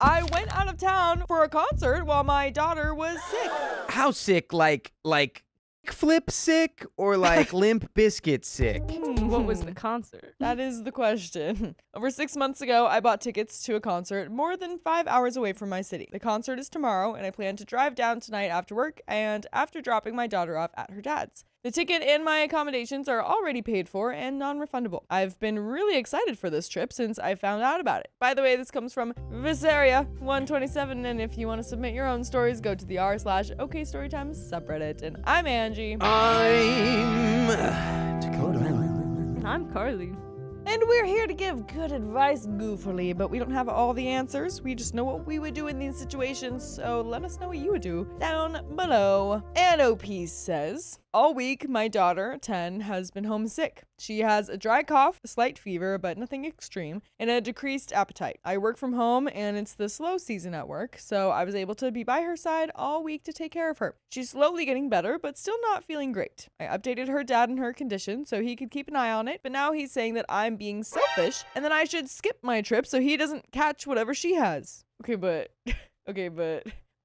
I went out of town for a concert while my daughter was sick. How sick? Like flip sick or like Limp Bizkit sick? What was the concert? That is the question. Over 6 months ago, I bought tickets to a concert more than 5 hours away from my city. The concert is tomorrow, and I plan to drive down tonight after work and after dropping my daughter off at her dad's. The ticket and my accommodations are already paid for and non-refundable. I've been really excited for this trip since I found out about it. By the way, this comes from Visaria127, and if you want to submit your own stories, go to the r/okstorytime subreddit. And I'm Angie. I'm Dakota. And I'm Carly. And we're here to give good advice goofily, but we don't have all the answers. We just know what we would do in these situations, so let us know what you would do down below. And OP says, all week, my daughter, 10, has been homesick. She has a dry cough, a slight fever, but nothing extreme, and a decreased appetite. I work from home, and it's the slow season at work, so I was able to be by her side all week to take care of her. She's slowly getting better, but still not feeling great. I updated her dad on her condition so he could keep an eye on it, but now he's saying that I'm being selfish, and then I should skip my trip so he doesn't catch whatever she has. Okay, but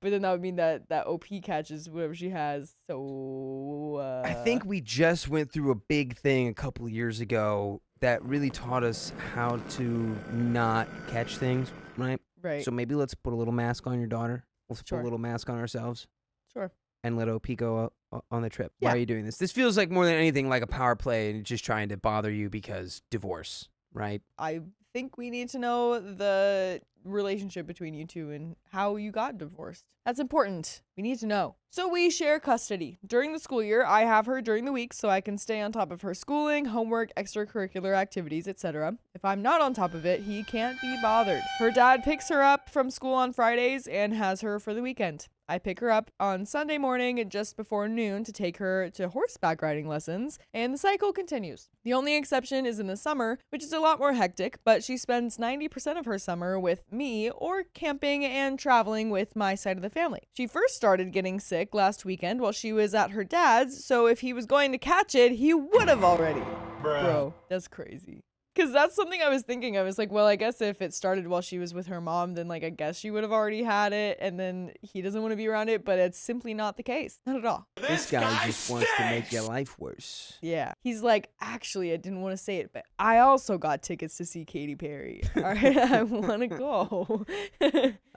then that would mean that OP catches whatever she has. So I think we just went through a big thing a couple of years ago that really taught us how to not catch things, right? Right. So maybe let's put a little mask on your daughter. Let's Sure. put a little mask on ourselves. Sure. And let OP go on the trip. Yeah. Why are you doing this? This feels like more than anything like a power play and just trying to bother you because divorce, right? I think we need to know the relationship between you two and how you got divorced. That's important. We need to know. So we share custody. During the school year, I have her during the week so I can stay on top of her schooling, homework, extracurricular activities, etc. If I'm not on top of it, he can't be bothered. Her dad picks her up from school on Fridays and has her for the weekend. I pick her up on Sunday morning just before noon to take her to horseback riding lessons, and the cycle continues. The only exception is in the summer, which is a lot more hectic, but she spends 90% of her summer with me or camping and traveling with my side of the family. She first started getting sick last weekend while she was at her dad's, so if he was going to catch it, he would have already. Bro, that's crazy. Because that's something I was thinking. I was like, well, I guess if it started while she was with her mom, then, like, I guess she would have already had it, and then he doesn't want to be around it, but it's simply not the case. Not at all. This guy just wants to make your life worse. Yeah. He's like, actually, I didn't want to say it, but I also got tickets to see Katy Perry. All right, I want to go.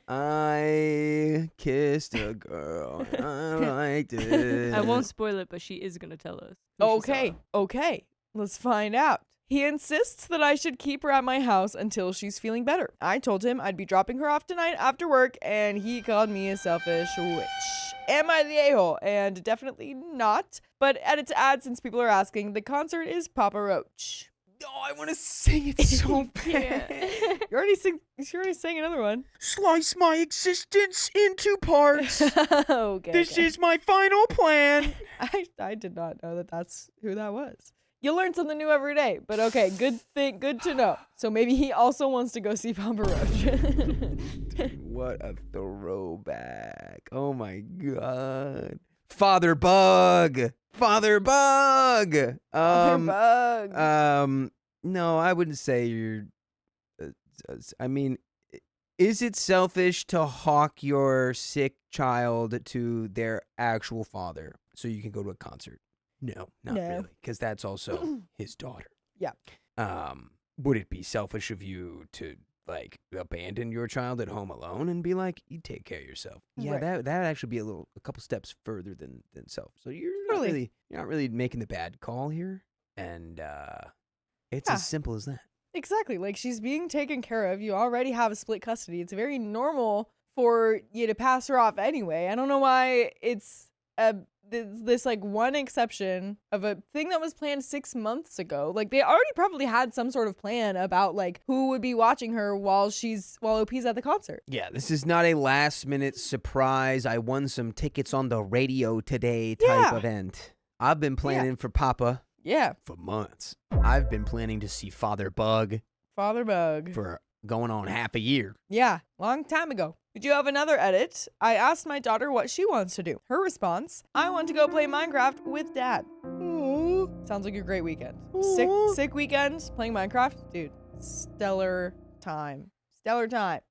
I kissed a girl. I liked it. I won't spoil it, but she is going to tell us. who she Okay, saw. okay. Let's find out. He insists that I should keep her at my house until she's feeling better. I told him I'd be dropping her off tonight after work, and he called me a selfish witch. Am I the a-hole? And definitely not. But edit to add, since people are asking, the concert is Papa Roach. Oh, I want to sing it so bad. You already sang another one. Slice my existence into parts. Okay. This is my final plan. I did not know that that's who that was. You learn something new every day, but okay, good to know. So maybe he also wants to go see Papa Roach. Dude, what a throwback. Oh my God. Father Bug. Father Bug. Bug. No, I wouldn't say you're, I mean, is it selfish to hawk your sick child to their actual father so you can go to a concert? No, not really, because that's also his daughter. Yeah. Would it be selfish of you to, like, abandon your child at home alone and be like, you take care of yourself? Yeah, Right. that actually be a couple steps further than self. So you're not really making the bad call here, and it's as simple as that. Exactly. Like, she's being taken care of. You already have a split custody. It's very normal for you to pass her off anyway. I don't know why it's this like one exception of a thing that was planned 6 months ago. Like, they already probably had some sort of plan about like who would be watching her while OP's at the concert. Yeah, this is not a last minute surprise. I won some tickets on the radio today type event. I've been planning for Papa. Yeah. For months. I've been planning to see Father Bug. Father Bug. For going on half a year. Yeah, long time ago. We do have another edit. I asked my daughter what she wants to do. Her response, I want to go play Minecraft with Dad. Aww. Sounds like a great weekend. Sick weekend playing Minecraft. Dude, stellar time. Stellar time.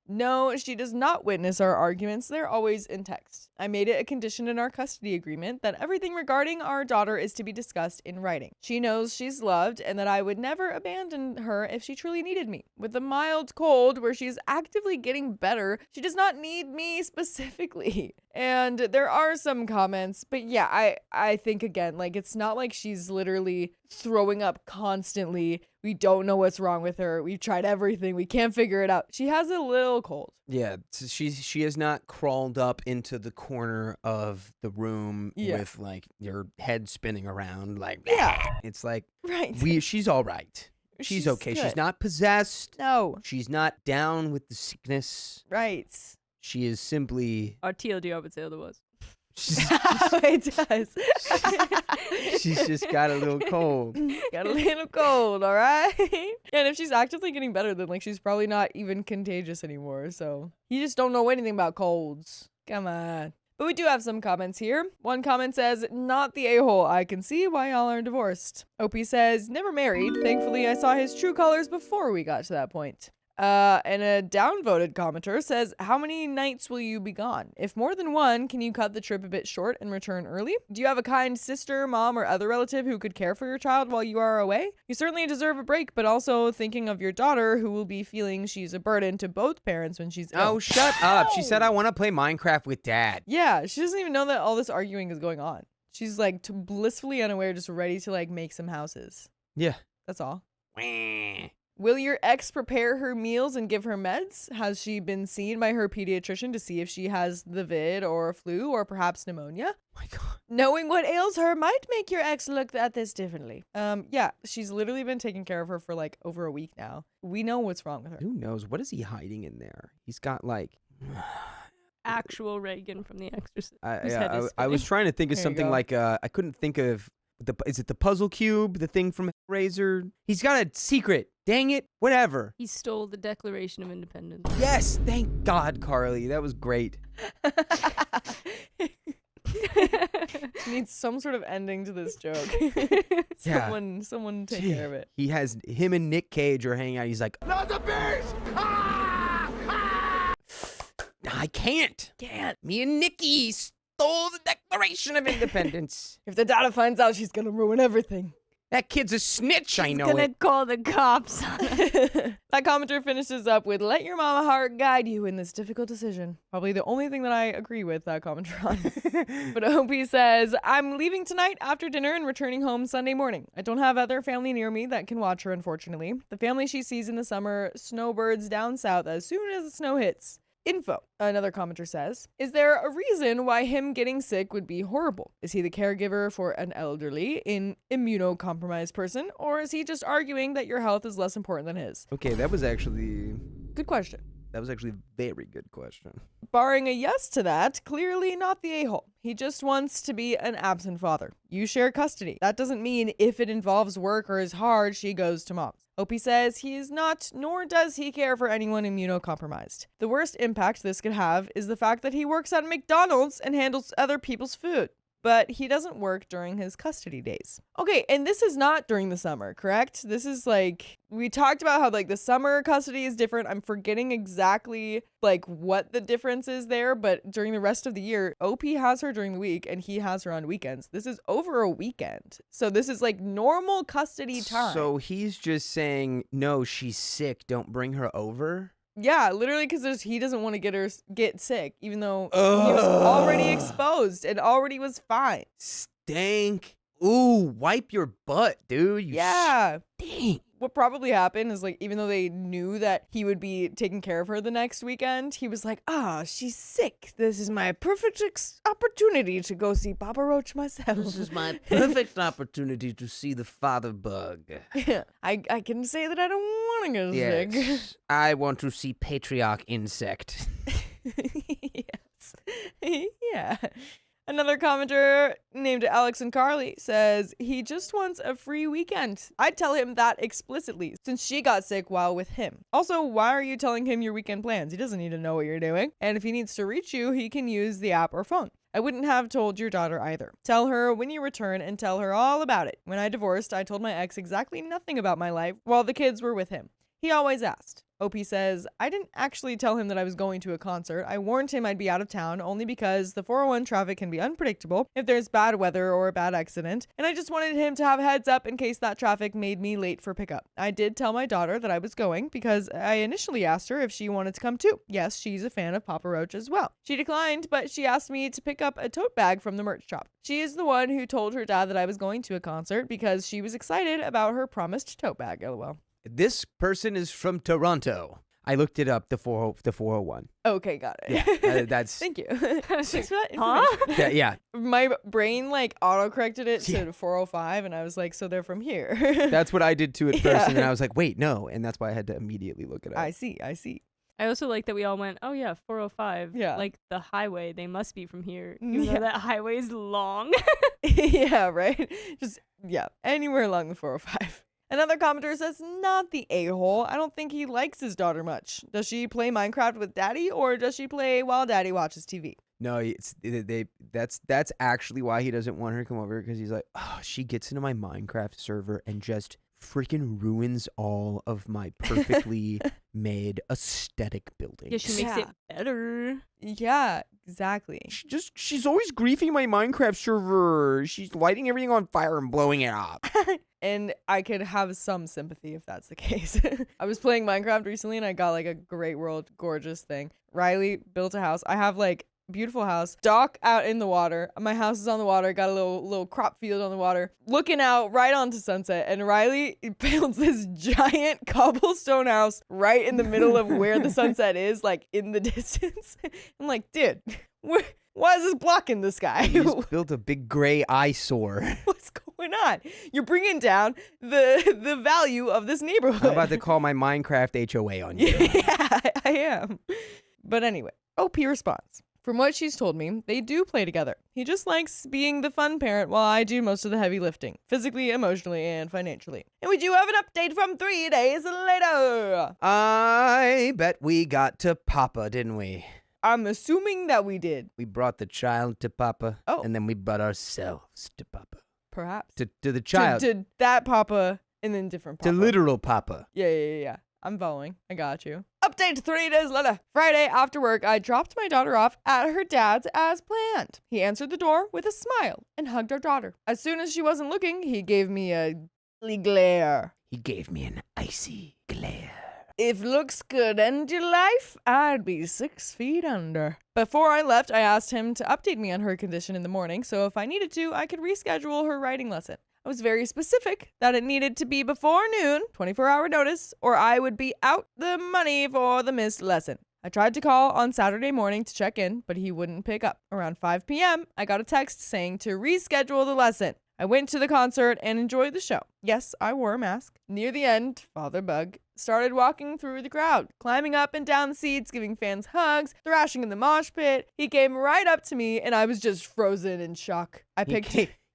No, she does not witness our arguments. They're always in text. I made it a condition in our custody agreement that everything regarding our daughter is to be discussed in writing. She knows she's loved and that I would never abandon her if she truly needed me. With a mild cold where she's actively getting better, she does not need me specifically. And there are some comments, but yeah, I think again, like, it's not like she's literally throwing up constantly. We don't know what's wrong with her. We've tried everything. We can't figure it out. She has a little cold. Yeah, she has not crawled up into the corner of the room with like your head spinning around like It's like right. She's all right. She's okay. Good. She's not possessed. No. She's not down with the sickness. Right. She is simply Our TLDR would say otherwise. It does. She's just got a little cold. Got a little cold, all right? And if she's actively getting better, then like she's probably not even contagious anymore. So you just don't know anything about colds. Come on. But we do have some comments here. One comment says, not the a-hole. I can see why y'all are divorced. OP says, never married. Thankfully, I saw his true colors before we got to that point. And a downvoted commenter says, how many nights will you be gone? If more than one, can you cut the trip a bit short and return early? Do you have a kind sister, mom, or other relative who could care for your child while you are away? You certainly deserve a break, but also thinking of your daughter who will be feeling she's a burden to both parents when she's ill. Oh, shut up. She said, I want to play Minecraft with dad. Yeah, she doesn't even know that all this arguing is going on. She's like blissfully unaware, just ready to like make some houses. Yeah. That's all. Will your ex prepare her meals and give her meds? Has she been seen by her pediatrician to see if she has the vid or flu or perhaps pneumonia? Oh my God. Knowing what ails her might make your ex look at this differently. Yeah, she's literally been taking care of her for like over a week now. We know what's wrong with her. Who knows? What is he hiding in there? He's got like... Actual Reagan from The Exorcist. I was trying to think of There you something go. like, I couldn't think of... Is it the puzzle cube? The thing from Razor? He's got a secret. Dang it. Whatever. He stole the Declaration of Independence. Yes. Thank God, Carly. That was great. She needs some sort of ending to this joke. Yeah. Someone take care of it. He has... Him and Nick Cage are hanging out. He's like, not the beast! I can't. Me and Nikki stole the Declaration of Independence. If the data finds out, she's gonna ruin everything. That kid's a snitch, I know Gonna it. call the cops. That commenter finishes up with, let your mama heart guide you in this difficult decision. Probably the only thing that I agree with that commenter on. But OP says, I'm leaving tonight after dinner and returning home Sunday morning. I don't have other family near me that can watch her, unfortunately. The family she sees in the summer snowbirds down south as soon as the snow hits. Info, another commenter says, is there a reason why him getting sick would be horrible? Is he the caregiver for an elderly, immunocompromised person, or is he just arguing that your health is less important than his? Okay, that was actually Good question. a very good question. Barring a yes to that, clearly not the a-hole. He just wants to be an absent father. You share custody. That doesn't mean if it involves work or is hard, she goes to mom's. OP says he is not, nor does he care for anyone immunocompromised. The worst impact this could have is the fact that he works at McDonald's and handles other people's food. But he doesn't work during his custody days. Okay, and this is not during the summer, correct? This is like, we talked about how like the summer custody is different. I'm forgetting exactly like what the difference is there, but during the rest of the year, OP has her during the week and he has her on weekends. This is over a weekend. So this is like normal custody time. So he's just saying, no, she's sick. Don't bring her over. Yeah, literally, because he doesn't want to get sick, even though he was already exposed and already was fine. Stank. Ooh, wipe your butt, dude. Yeah. Dang. What probably happened is like, even though they knew that he would be taking care of her the next weekend, he was like, she's sick. This is my perfect opportunity to go see Papa Roach myself. This is my perfect opportunity to see the father bug. Yeah, I can say that I don't want to get sick. Yes, I want to see patriarch insect. Yes. Yeah. Another commenter named Alex and Carly says he just wants a free weekend. I'd tell him that explicitly since she got sick while with him. Also, why are you telling him your weekend plans? He doesn't need to know what you're doing. And if he needs to reach you, he can use the app or phone. I wouldn't have told your daughter either. Tell her when you return and tell her all about it. When I divorced, I told my ex exactly nothing about my life while the kids were with him. He always asked. OP says, I didn't actually tell him that I was going to a concert. I warned him I'd be out of town only because the 401 traffic can be unpredictable if there's bad weather or a bad accident, and I just wanted him to have heads up in case that traffic made me late for pickup. I did tell my daughter that I was going because I initially asked her if she wanted to come too. Yes, she's a fan of Papa Roach as well. She declined, but she asked me to pick up a tote bag from the merch shop. She is the one who told her dad that I was going to a concert because she was excited about her promised tote bag, lol. This person is from Toronto. I looked it up, the 401. Okay, got it. Yeah, that's... Thank you. Thanks for that information. yeah. My brain auto-corrected it to 405, and I was like, so they're from here. That's what I did too at first, and then I was like, wait, no. And that's why I had to immediately look it up. I see. I also like that we all went, oh yeah, 405. Yeah. Like the highway, they must be from here. Even though that highway is long. Yeah, right? Just, anywhere along the 405. Another commenter says, not the a-hole. I don't think he likes his daughter much. Does she play Minecraft with daddy, or does she play while daddy watches TV? No, that's actually why he doesn't want her to come over, because he's like, oh, she gets into my Minecraft server and just freaking ruins all of my perfectly made aesthetic buildings. Yeah, she makes it better. Yeah, exactly. She's always griefing my Minecraft server. She's lighting everything on fire and blowing it up. And I could have some sympathy if that's the case. I was playing Minecraft recently and I got a Great World gorgeous thing. Riley built a house. I have beautiful house, dock out in the water. My house is on the water, got a little crop field on the water, looking out right onto sunset. And Riley builds this giant cobblestone house right in the middle of where the sunset is, in the distance. I'm like, dude, why is this blocking the sky? You just built a big gray eyesore. What's going on? You're bringing down the value of this neighborhood. I'm about to call my Minecraft HOA on you. Yeah, I am. But anyway, OP responds. From what she's told me, they do play together. He just likes being the fun parent while I do most of the heavy lifting, physically, emotionally, and financially. And we do have an update from 3 days later. I bet we got to Papa, didn't we? I'm assuming that we did. We brought the child to Papa, and then we brought ourselves to Papa. Perhaps. To the child. To that Papa, and then different Papa. To literal Papa. Yeah. I'm following. I got you. Update 3 days later. Friday after work, I dropped my daughter off at her dad's as planned. He answered the door with a smile and hugged our daughter. As soon as she wasn't looking, he gave me a glare. He gave me an icy glare. If looks could end your life, I'd be 6 feet under. Before I left, I asked him to update me on her condition in the morning, so if I needed to, I could reschedule her writing lesson. I was very specific that it needed to be before noon, 24-hour notice, or I would be out the money for the missed lesson. I tried to call on Saturday morning to check in, but he wouldn't pick up. Around 5 p.m., I got a text saying to reschedule the lesson. I went to the concert and enjoyed the show. Yes, I wore a mask. Near the end, Father Bug started walking through the crowd, climbing up and down the seats, giving fans hugs, thrashing in the mosh pit. He came right up to me, and I was just frozen in shock.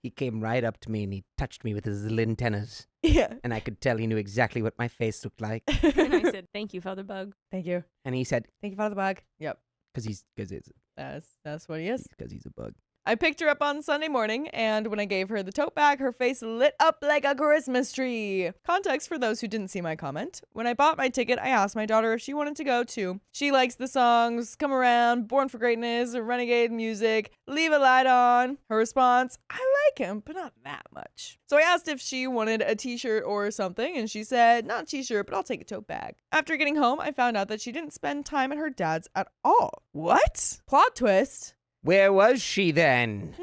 He came right up to me and he touched me with his little antennas. Yeah. And I could tell he knew exactly what my face looked like. And I said, thank you, Father Bug. Thank you. And he said, thank you, Father Bug. Yep. That's what he is. Because he's a bug. I picked her up on Sunday morning, and when I gave her the tote bag, her face lit up like a Christmas tree. Context for those who didn't see my comment. When I bought my ticket, I asked my daughter if she wanted to go too. She likes the songs Come Around, Born for Greatness, Renegade Music, Leave a Light On. Her response, I like him, but not that much. So I asked if she wanted a t-shirt or something, and she said, not a t-shirt, but I'll take a tote bag. After getting home, I found out that she didn't spend time at her dad's at all. What? Plot twist. Where was she then?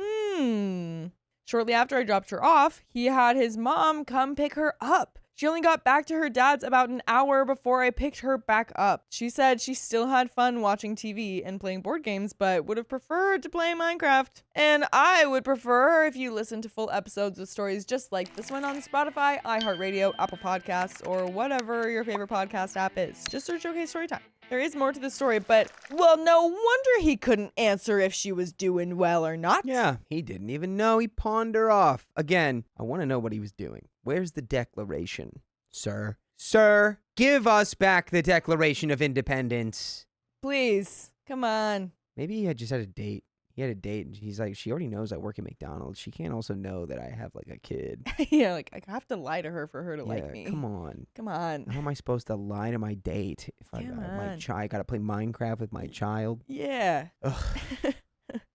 Shortly after I dropped her off, he had his mom come pick her up. She only got back to her dad's about an hour before I picked her back up. She said she still had fun watching TV and playing board games, but would have preferred to play Minecraft. And I would prefer if you listen to full episodes of stories just like this one on Spotify, iHeartRadio, Apple Podcasts, or whatever your favorite podcast app is. Just search OK Storytime. There is more to the story, but, well, no wonder he couldn't answer if she was doing well or not. Yeah, he didn't even know. He pawned her off. Again, I want to know what he was doing. Where's the Declaration, sir? Sir, give us back the Declaration of Independence. Please, come on. Maybe he just had a date. he had a date, and he's like, she already knows I work at McDonald's. She can't also know that I have like a kid. Yeah, like I have to lie to her for her to Yeah, like me. come on. Come on. How am I supposed to lie to my date if I Come my on. child? I gotta play Minecraft with my child. Yeah. Ugh.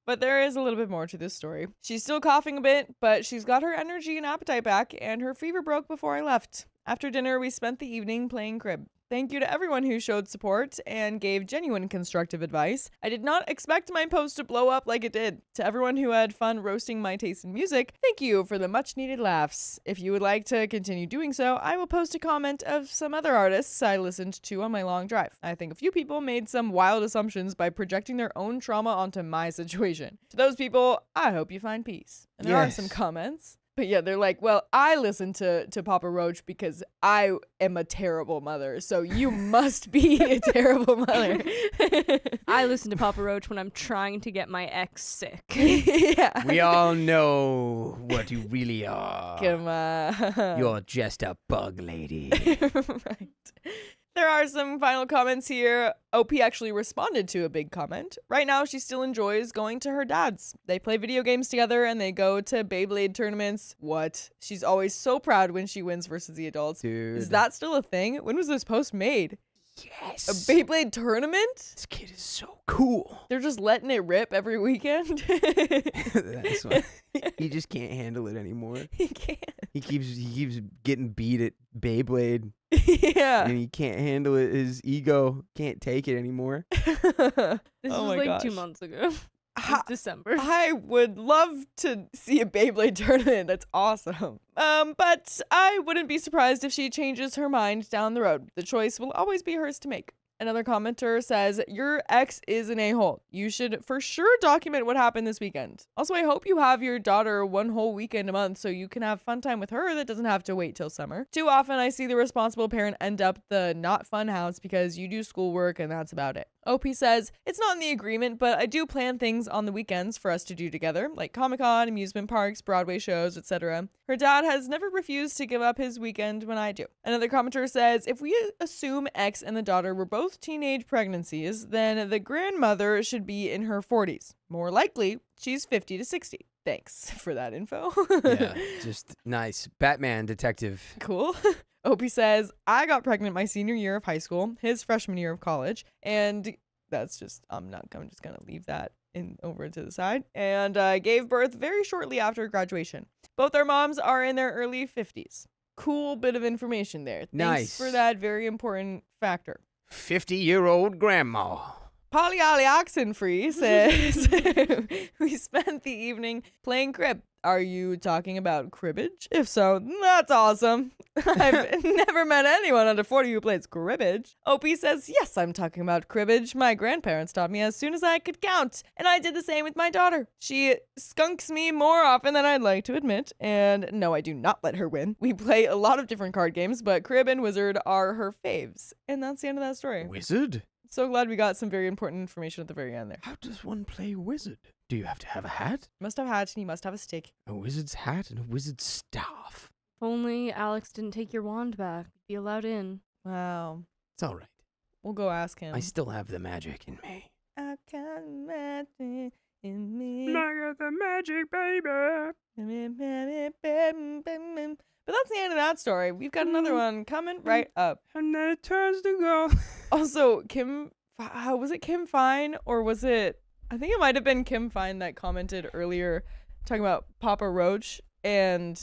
But there is a little bit more to this story. She's still coughing a bit, but she's got her energy and appetite back, and her fever broke before I left. After dinner, we spent the evening playing crib. Thank you to everyone who showed support and gave genuine constructive advice. I did not expect my post to blow up like it did. To everyone who had fun roasting my taste in music, thank you for the much needed laughs. If you would like to continue doing so, I will post a comment of some other artists I listened to on my long drive. I think a few people made some wild assumptions by projecting their own trauma onto my situation. To those people, I hope you find peace. And there are some comments. But yeah, they're like, well, I listen to Papa Roach because I am a terrible mother, so you must be a terrible mother. I listen to Papa Roach when I'm trying to get my ex sick. Yeah. We all know what you really are. Come on. You're just a bug lady. Right. There are some final comments here. OP actually responded to a big comment. Right now, she still enjoys going to her dad's. They play video games together and they go to Beyblade tournaments. What? She's always so proud when she wins versus the adults. Dude. Is that still a thing? When was this post made? Yes. A Beyblade tournament? This kid is so cool. They're just letting it rip every weekend. That's why he just can't handle it anymore. He can't. He keeps getting beat at Beyblade, Yeah. and he can't handle it. His ego can't take it anymore. This Oh was my like 2 gosh. months ago. Ha- It's December. I would love to see a Beyblade tournament. That's awesome. But I wouldn't be surprised if she changes her mind down the road. The choice will always be hers to make. Another commenter says, your ex is an a-hole. You should for sure document what happened this weekend. Also, I hope you have your daughter one whole weekend a month so you can have fun time with her that doesn't have to wait till summer. Too often I see the responsible parent end up the not fun house because you do schoolwork and that's about it. OP says, it's not in the agreement, but I do plan things on the weekends for us to do together, like Comic-Con, amusement parks, Broadway shows, etc. Her dad has never refused to give up his weekend when I do. Another commenter says, if we assume X and the daughter were both teenage pregnancies, then the grandmother should be in her 40s. More likely, she's 50 to 60. Thanks for that info. Yeah, just nice. Batman detective. Cool. Opie says, I got pregnant my senior year of high school, his freshman year of college, and that's just, I'm just going to leave that over to the side, and gave birth very shortly after graduation. Both our moms are in their early 50s. Cool bit of information there. Nice. Thanks for that very important factor. 50-year-old grandma. Polly Ollie Oxenfree says, we spent the evening playing crib. Are you talking about cribbage? If so, that's awesome. I've never met anyone under 40 who plays cribbage. Opie says, yes, I'm talking about cribbage. My grandparents taught me as soon as I could count, and I did the same with my daughter. She skunks me more often than I'd like to admit, and no, I do not let her win. We play a lot of different card games, but crib and wizard are her faves. And that's the end of that story. Wizard? So glad we got some very important information at the very end there. How does one play wizard? Do you have to have a hat? Must have hat and he must have a stick. A wizard's hat and a wizard's staff. If only Alex didn't take your wand back. You'd be allowed in. Wow. It's all right. We'll go ask him. I still have the magic in me. I got magic in me. I got the magic, baby. But that's the end of that story. We've got another one coming right up. And then it turns to go. Also, was it Kim Fine or was it, I think it might have been Kim Fine that commented earlier talking about Papa Roach and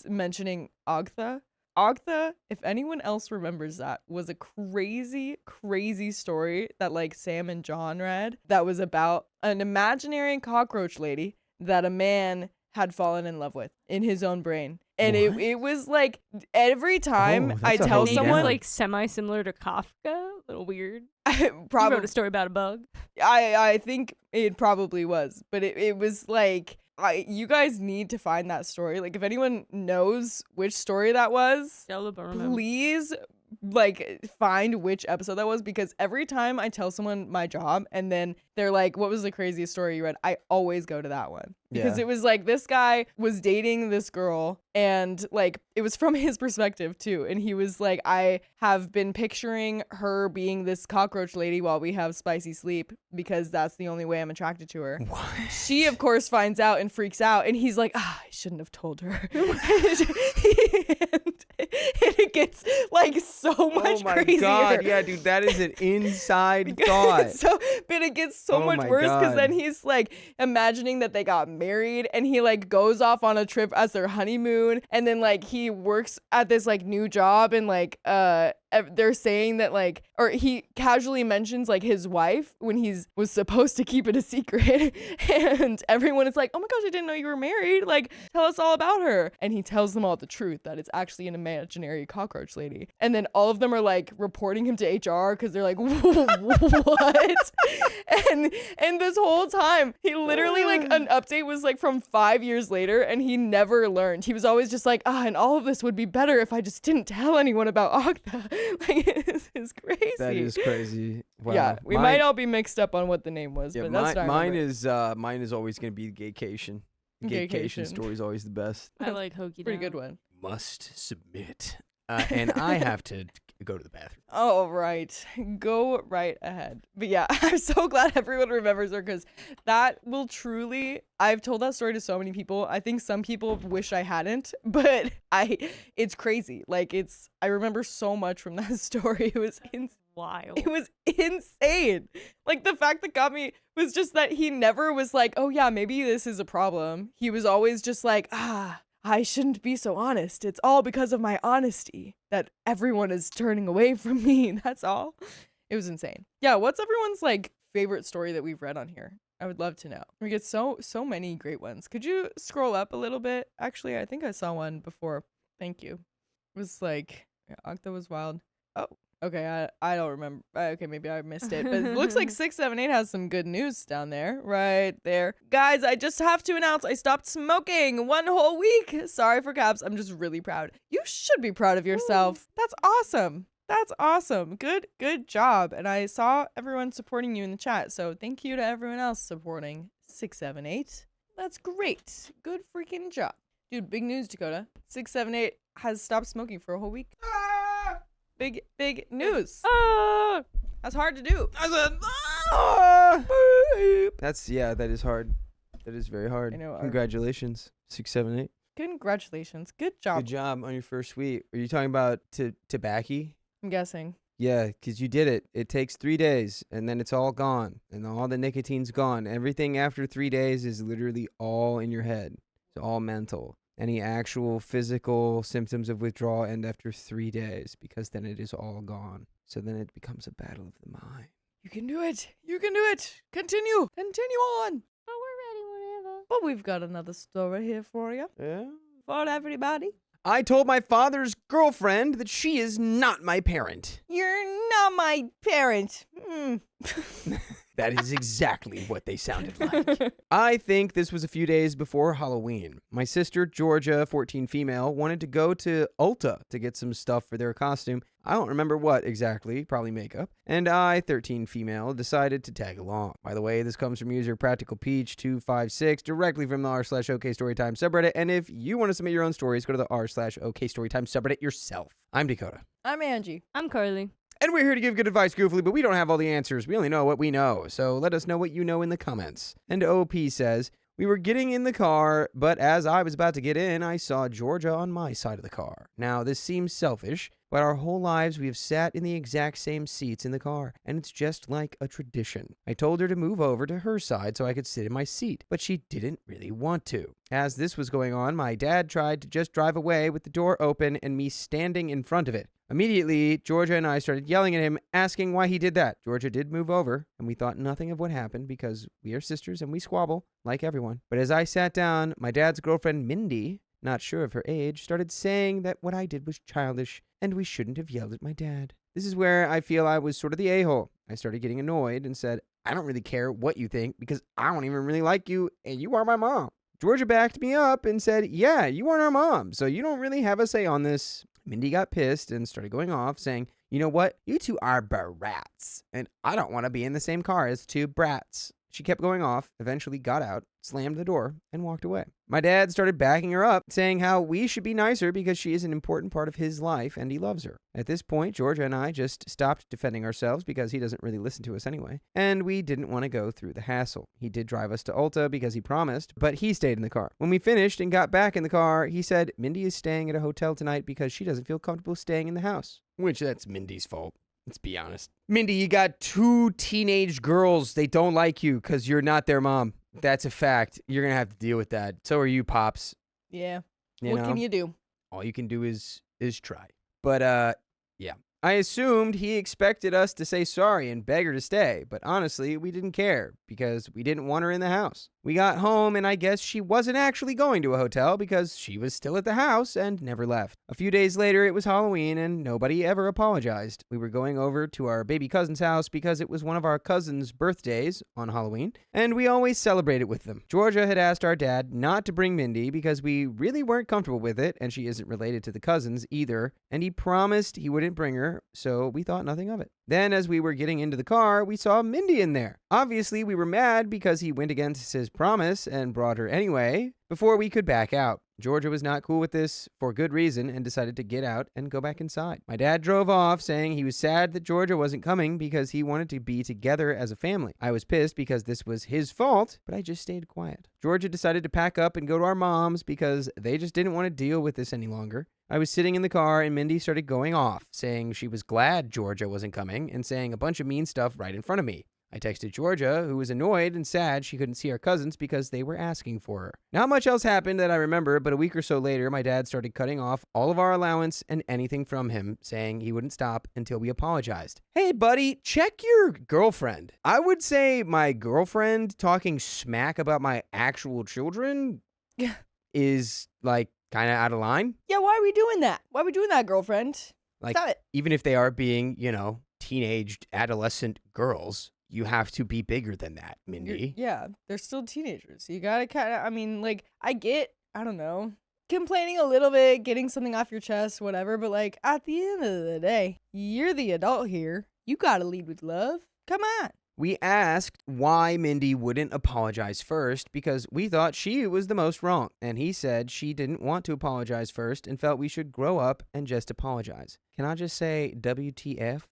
mentioning Agtha. Agtha, if anyone else remembers that, was a crazy, crazy story that like Sam and John read that was about an imaginary cockroach lady that a man had fallen in love with in his own brain. And it was like every time I that's a tell whole Maybe someone it's like semi-similar to Kafka. A little weird. You probably wrote a story about a bug. I think it probably was, but it was like you guys need to find that story. Like if anyone knows which story that was, please like find which episode that was, because every time I tell someone my job and then they're like, what was the craziest story you read? I always go to that one. Because Yeah. it was like this guy was dating this girl and like it was from his perspective too. And he was like, I have been picturing her being this cockroach lady while we have spicy sleep because that's the only way I'm attracted to her. What? She, of course, finds out and freaks out. And he's like, I shouldn't have told her. and it gets like so much Oh my crazier. God. Yeah, dude, that is an inside thought. But it gets so Oh much my worse because then God. he's like imagining that they got married and he like goes off on a trip as their honeymoon, and then like he works at this like new job and like they're saying that like, or he casually mentions like his wife when was supposed to keep it a secret and everyone is like, oh my gosh, I didn't know you were married, like tell us all about her. And he tells them all the truth, that it's actually an imaginary cockroach lady. And then all of them are like reporting him to HR because they're like, what? and this whole time he literally like an update was like from 5 years later and he never learned. He was always just like, and all of this would be better if I just didn't tell anyone about Okta. Like it's crazy. That is crazy. Wow. Yeah, we might all be mixed up on what the name was, Yeah, but that's not mine is always gonna be Gaycation. Gaycation Gaycation. story is always the best. I like Hokey pretty Down. good one. Must submit. And I have to go to the bathroom. Oh, right. Go right ahead. But yeah, I'm so glad everyone remembers her because that will truly, I've told that story to so many people. I think some people wish I hadn't, but it's crazy. Like I remember so much from that story. It was Wild. It was insane. Like the fact that got me was just that he never was like, oh yeah, maybe this is a problem. He was always just like, I shouldn't be so honest. It's all because of my honesty that everyone is turning away from me. That's all. It was insane. Yeah, what's everyone's like favorite story that we've read on here? I would love to know. We get so many great ones. Could you scroll up a little bit? Actually, I think I saw one before. Thank you. It was like, yeah, Okta was wild. Oh, okay. I don't remember. Okay, maybe I missed it. But it looks like 678 has some good news down there. Right there. Guys, I just have to announce I stopped smoking 1 whole week. Sorry for caps. I'm just really proud. You should be proud of yourself. That's awesome. That's awesome. Good job. And I saw everyone supporting you in the chat. So thank you to everyone else supporting 678. That's great. Good freaking job. Dude, big news, Dakota. 678 has stopped smoking for a whole week. Big news. That's hard to do. That is hard. That is very hard. I know, Congratulations. 678. Congratulations. Good job. Good job on your first week. Are you talking about tobacco? I'm guessing. Yeah, because you did it. It takes 3 days, and then it's all gone, and all the nicotine's gone. Everything after 3 days is literally all in your head. It's all mental. Any actual physical symptoms of withdrawal end after 3 days, because then it is all gone. So then it becomes a battle of the mind. You can do it. You can do it. Continue on. But we're ready whenever. But we've got another story here for you. Yeah. For everybody. I told my father's girlfriend that she is not my parent. You're not my parent. That is exactly what they sounded like. I think this was a few days before Halloween. My sister, Georgia, 14 female, wanted to go to Ulta to get some stuff for their costume. I don't remember what exactly, probably makeup. And I, 13 female, decided to tag along. By the way, this comes from user PracticalPeach256, directly from the r/okstorytime subreddit. And if you want to submit your own stories, go to the r/okstorytime subreddit yourself. I'm Dakota. I'm Angie. I'm Carly. And we're here to give good advice goofily, but we don't have all the answers. We only know what we know. So let us know what you know in the comments. And OP says, we were getting in the car, but as I was about to get in, I saw Georgia on my side of the car. Now, this seems selfish, but our whole lives we have sat in the exact same seats in the car, and it's just like a tradition. I told her to move over to her side so I could sit in my seat, but she didn't really want to. As this was going on, my dad tried to just drive away with the door open and me standing in front of it. Immediately, Georgia and I started yelling at him, asking why he did that. Georgia did move over, and we thought nothing of what happened because we are sisters and we squabble, like everyone. But as I sat down, my dad's girlfriend, Mindy, not sure of her age, started saying that what I did was childish and we shouldn't have yelled at my dad. This is where I feel I was sort of the a-hole. I started getting annoyed and said, I don't really care what you think because I don't even really like you and you are my mom. Georgia backed me up and said, yeah, you aren't our mom, so you don't really have a say on this. Mindy got pissed and started going off, saying, you know what? You two are brats, and I don't want to be in the same car as two brats. She kept going off, eventually got out, slammed the door, and walked away. My dad started backing her up, saying how we should be nicer because she is an important part of his life and he loves her. At this point, Georgia and I just stopped defending ourselves because he doesn't really listen to us anyway, and we didn't want to go through the hassle. He did drive us to Ulta because he promised, but he stayed in the car. When we finished and got back in the car, he said, Mindy is staying at a hotel tonight because she doesn't feel comfortable staying in the house. Which, that's Mindy's fault. Let's be honest. Mindy, you got 2 teenage girls. They don't like you because you're not their mom. That's a fact. You're going to have to deal with that. So are you, Pops. Yeah. You What know? can you do? All you can do is try. But, yeah. I assumed he expected us to say sorry and beg her to stay, but honestly, we didn't care because we didn't want her in the house. We got home and I guess she wasn't actually going to a hotel because she was still at the house and never left. A few days later, it was Halloween and nobody ever apologized. We were going over to our baby cousin's house because it was one of our cousin's birthdays on Halloween, and we always celebrated with them. Georgia had asked our dad not to bring Mindy because we really weren't comfortable with it, and she isn't related to the cousins either, and he promised he wouldn't bring her, so we thought nothing of it. Then, as we were getting into the car, we saw Mindy in there. Obviously, we were mad because he went against his promise and brought her anyway, before we could back out. Georgia was not cool with this for good reason and decided to get out and go back inside. My dad drove off saying he was sad that Georgia wasn't coming because he wanted to be together as a family. I was pissed because this was his fault, but I just stayed quiet. Georgia decided to pack up and go to our mom's because they just didn't want to deal with this any longer. I was sitting in the car and Mindy started going off, saying she was glad Georgia wasn't coming and saying a bunch of mean stuff right in front of me. I texted Georgia, who was annoyed and sad she couldn't see our cousins because they were asking for her. Not much else happened that I remember, but a week or so later, my dad started cutting off all of our allowance and anything from him, saying he wouldn't stop until we apologized. Hey, buddy, check your girlfriend. I would say my girlfriend talking smack about my actual children is, like, kind of out of line. Yeah, why are we doing that? Why are we doing that, girlfriend? Like, Stop it. even if they are being, teenaged adolescent girls, you have to be bigger than that, Mindy. Yeah, they're still teenagers. You gotta kind of, I don't know, complaining a little bit, getting something off your chest, whatever. But like at the end of the day, you're the adult here. You gotta lead with love. Come on. We asked why Mindy wouldn't apologize first because we thought she was the most wrong. And he said she didn't want to apologize first and felt we should grow up and just apologize. Can I just say WTF?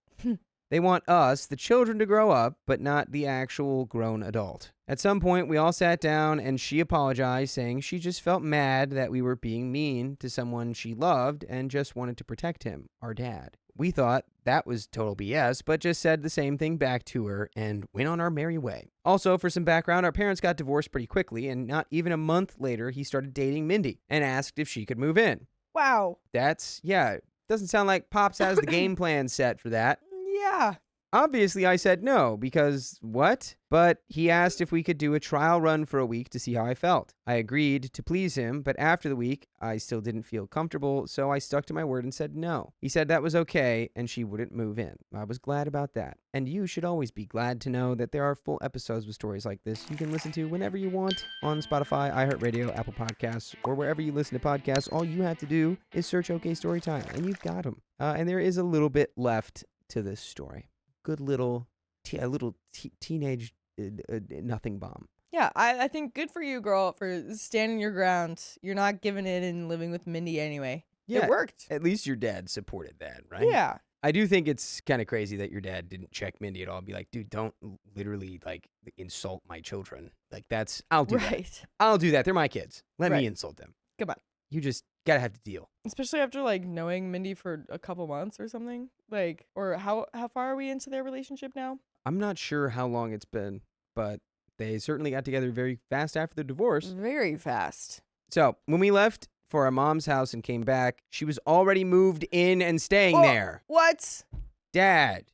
They want us, the children, to grow up, but not the actual grown adult. At some point, we all sat down and she apologized, saying she just felt mad that we were being mean to someone she loved and just wanted to protect him, our dad. We thought that was total BS, but just said the same thing back to her and went on our merry way. Also, for some background, our parents got divorced pretty quickly, and not even a month later, he started dating Mindy and asked if she could move in. Wow. Doesn't sound like Pops has the game plan set for that. Yeah. Obviously, I said no, because what? But he asked if we could do a trial run for a week to see how I felt. I agreed to please him, but after the week, I still didn't feel comfortable, so I stuck to my word and said no. He said that was okay, and she wouldn't move in. I was glad about that. And you should always be glad to know that there are full episodes with stories like this you can listen to whenever you want on Spotify, iHeartRadio, Apple Podcasts, or wherever you listen to podcasts. All you have to do is search OK Storytime, and you've got them. And there is a little bit left to this story. Good little teenage nothing bomb. Yeah, I think good for you, girl, for standing your ground. You're not giving it and living with Mindy anyway. Yeah, it worked. At least your dad supported that, right? Yeah. I do think it's kind of crazy that your dad didn't check Mindy at all and be like, dude, don't literally insult my children. I'll do that. I'll do that. They're my kids. Let me insult them. Come on. You just gotta have to deal. Especially after knowing Mindy for a couple months or something. Or how far are we into their relationship now? I'm not sure how long it's been, but they certainly got together very fast after the divorce. Very fast. So when we left for our mom's house and came back, she was already moved in and staying there. What? Dad.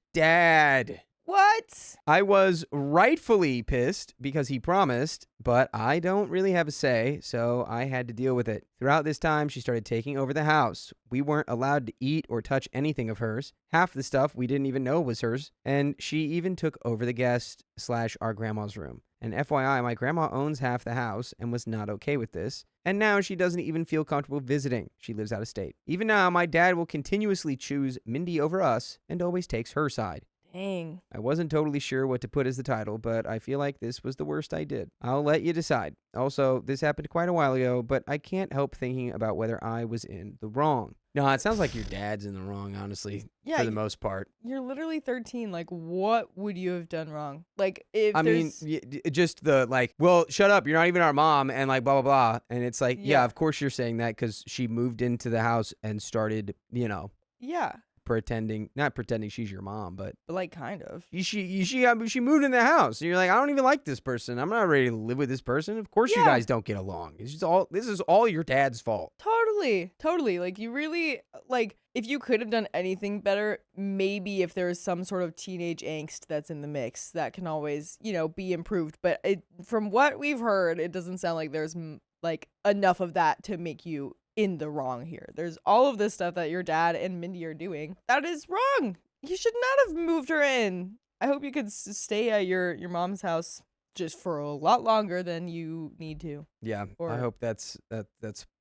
What? What? I was rightfully pissed because he promised, but I don't really have a say, so I had to deal with it. Throughout this time, she started taking over the house. We weren't allowed to eat or touch anything of hers. Half the stuff we didn't even know was hers, and she even took over the guest/our grandma's room. And FYI, my grandma owns half the house and was not okay with this. And now she doesn't even feel comfortable visiting. She lives out of state. Even now, my dad will continuously choose Mindy over us and always takes her side. Dang. I wasn't totally sure what to put as the title, but I feel like this was the worst I did. I'll let you decide. Also, this happened quite a while ago, but I can't help thinking about whether I was in the wrong. No, it sounds like your dad's in the wrong, honestly, Yeah, for the most part. You're literally 13. Like, what would you have done wrong? Like, if I mean, just the, like, well, shut up, you're not even our mom, and like, blah, blah, blah. And it's like, yeah, of course you're saying that because she moved into the house and started, Yeah. not pretending she's your mom, but Like, kind of. she moved in the house. And you're like, I don't even like this person. I'm not ready to live with this person. Of course you guys don't get along. This is all your dad's fault. Totally. Like, you really, like, if you could have done anything better, maybe if there's some sort of teenage angst that's in the mix, that can always, be improved. But from what we've heard, it doesn't sound like there's, like, enough of that to make you in the wrong here. There's all of this stuff that your dad and Mindy are doing that is wrong. You should not have moved her in. I hope you could stay at your mom's house just for a lot longer than you need to. Yeah, I hope that's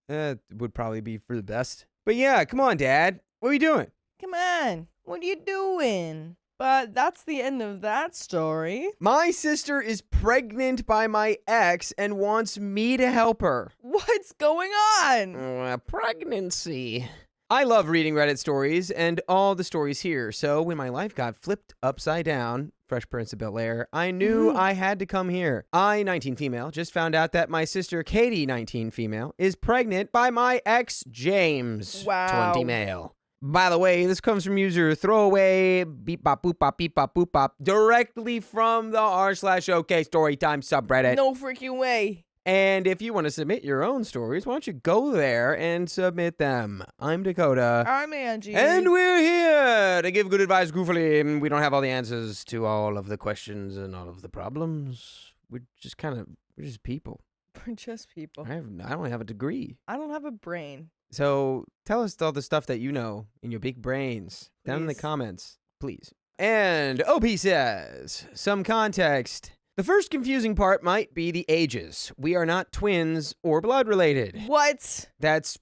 would probably be for the best. But yeah, come on, Dad. What are you doing? Come on. What are you doing? But that's the end of that story. My sister is pregnant by my ex and wants me to help her. What's going on? Pregnancy. I love reading Reddit stories and all the stories here, so when my life got flipped upside down, Fresh Prince of Bel-Air, I knew I had to come here. I, 19 female, just found out that my sister Katie, 19 female, is pregnant by my ex James, Wow. 20 male. By the way, this comes from user throwaway beep bop boop bop beep bop boop bop directly from the r/okstorytime subreddit. No freaking way. And if you want to submit your own stories, why don't you go there and submit them? I'm Dakota. I'm Angie. And we're here to give good advice goofily. We don't have all the answers to all of the questions and all of the problems. We're just people. We're just people. I don't have a degree. I don't have a brain. So tell us all the stuff that you know in your big brains down in the comments, please. And OP says, some context. The first confusing part might be the ages. We are not twins or blood related. What? That's,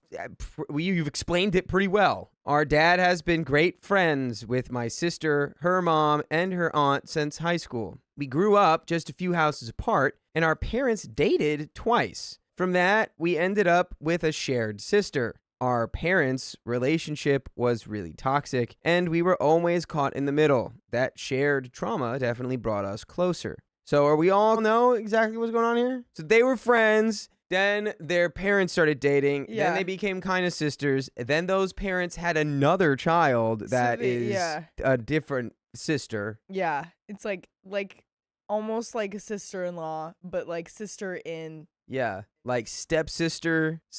you've explained it pretty well. Our dad has been great friends with my sister, her mom, and her aunt since high school. We grew up just a few houses apart, and our parents dated twice. From that, we ended up with a shared sister. Our parents' relationship was really toxic, and we were always caught in the middle. That shared trauma definitely brought us closer. So are we all know exactly what's going on here? So they were friends, then their parents started dating, then they became kind of sisters, then those parents had another child that is a different sister. Yeah, it's like almost like a sister-in-law, but like sister in... Yeah, like stepsister /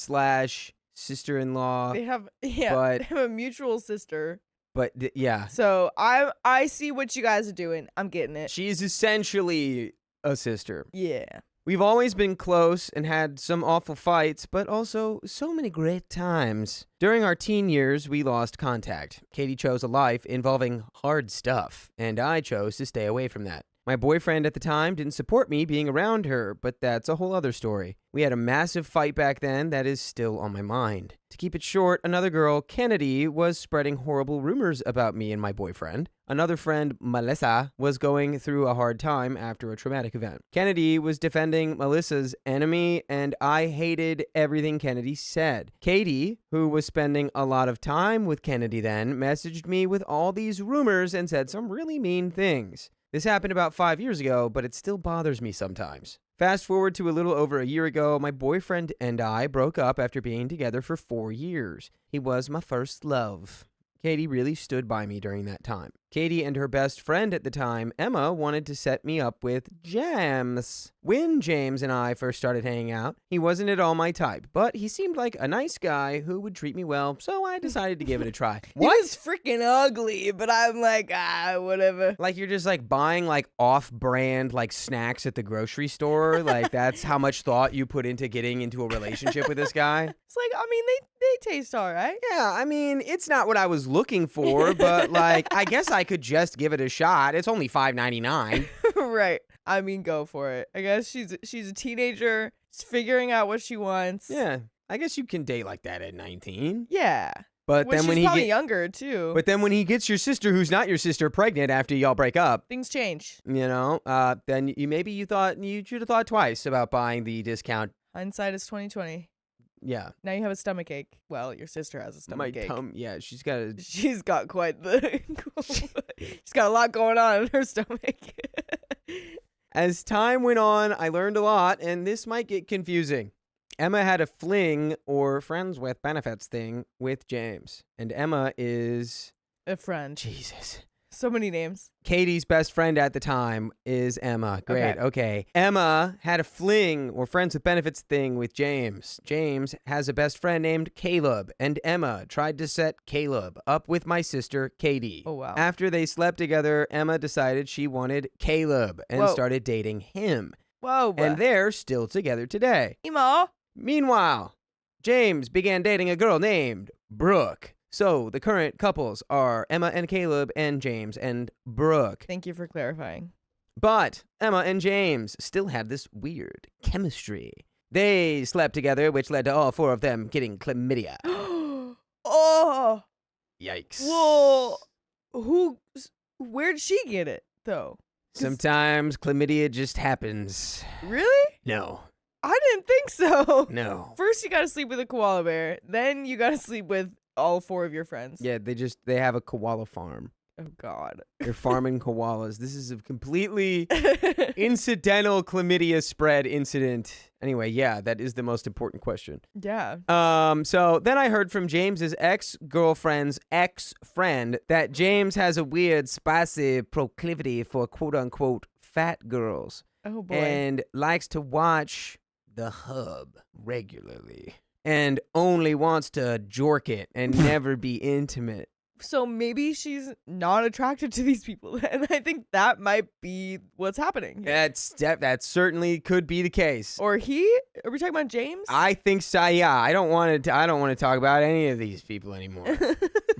sister-in-law. They have they have a mutual sister. But yeah. So I see what you guys are doing. I'm getting it. She's essentially a sister. Yeah. We've always been close and had some awful fights, but also so many great times. During our teen years, we lost contact. Katie chose a life involving hard stuff, and I chose to stay away from that. My boyfriend at the time didn't support me being around her, but that's a whole other story. We had a massive fight back then that is still on my mind. To keep it short, another girl, Kennedy, was spreading horrible rumors about me and my boyfriend. Another friend, Melissa, was going through a hard time after a traumatic event. Kennedy was defending Melissa's enemy, and I hated everything Kennedy said. Katie, who was spending a lot of time with Kennedy then, messaged me with all these rumors and said some really mean things. This happened about 5 years ago, but it still bothers me sometimes. Fast forward to a little over a year ago, my boyfriend and I broke up after being together for 4 years. He was my first love. Katie really stood by me during that time. Katie and her best friend at the time, Emma, wanted to set me up with James. When James and I first started hanging out, he wasn't at all my type, but he seemed like a nice guy who would treat me well, so I decided to give it a try. He was freaking ugly, but I'm like, whatever. Like you're just like buying like off-brand like snacks at the grocery store? Like that's how much thought you put into getting into a relationship with this guy? It's like, I mean, they taste all right. Yeah, I mean, it's not what I was looking for, but like, I guess I could just give it a shot. It's only $5.99. Right. I mean, go for it. I guess she's a teenager. She's figuring out what she wants. Yeah, I guess you can date like that at 19. Yeah. But Well, then when she's he probably younger too. but then when he gets your sister, who's not your sister, pregnant after y'all break up, Things change. you know, then you should have thought twice about buying the discount. Hindsight is 2020. Yeah, Now you have a stomach ache. Well, your sister has a stomach ache. yeah, she's got a. She's got quite the. She's got a lot going on in her stomach. As time went on, I learned a lot, and this might get confusing. Emma had a fling or friends with benefits thing with James, and Emma is A friend. Jesus. So many names. Katie's best friend at the time is Emma. Great. Okay. Emma had a fling or friends with benefits thing with James. James has a best friend named Caleb, and Emma tried to set Caleb up with my sister, Katie. Oh, wow. After they slept together, Emma decided she wanted Caleb and Whoa. started dating him. Whoa. And they're still together today. Emo. Meanwhile, James began dating a girl named Brooke. So the current couples are Emma and Caleb and James and Brooke. Thank you for clarifying. But Emma and James still had this weird chemistry. They slept together, which led to all four of them getting chlamydia. Oh. Yikes. Well, where'd she get it though? Sometimes chlamydia just happens. Really? No. I didn't think so. No. First you gotta sleep with a koala bear, then you gotta sleep with all four of your friends. Yeah, they have a koala farm. Oh God. They're farming koalas. This is a completely incidental chlamydia spread incident. Anyway, yeah, that is the most important question. Yeah. So then I heard from James's ex-girlfriend's ex-friend that James has a weird, spicy proclivity for quote-unquote fat girls. Oh boy. And likes to watch The Hub regularly. And only wants to jork it and never be intimate. So maybe she's not attracted to these people, and I think that might be what's happening. That certainly could be the case. Or he? Are we talking about James? I think so. Yeah, I don't want to talk about any of these people anymore.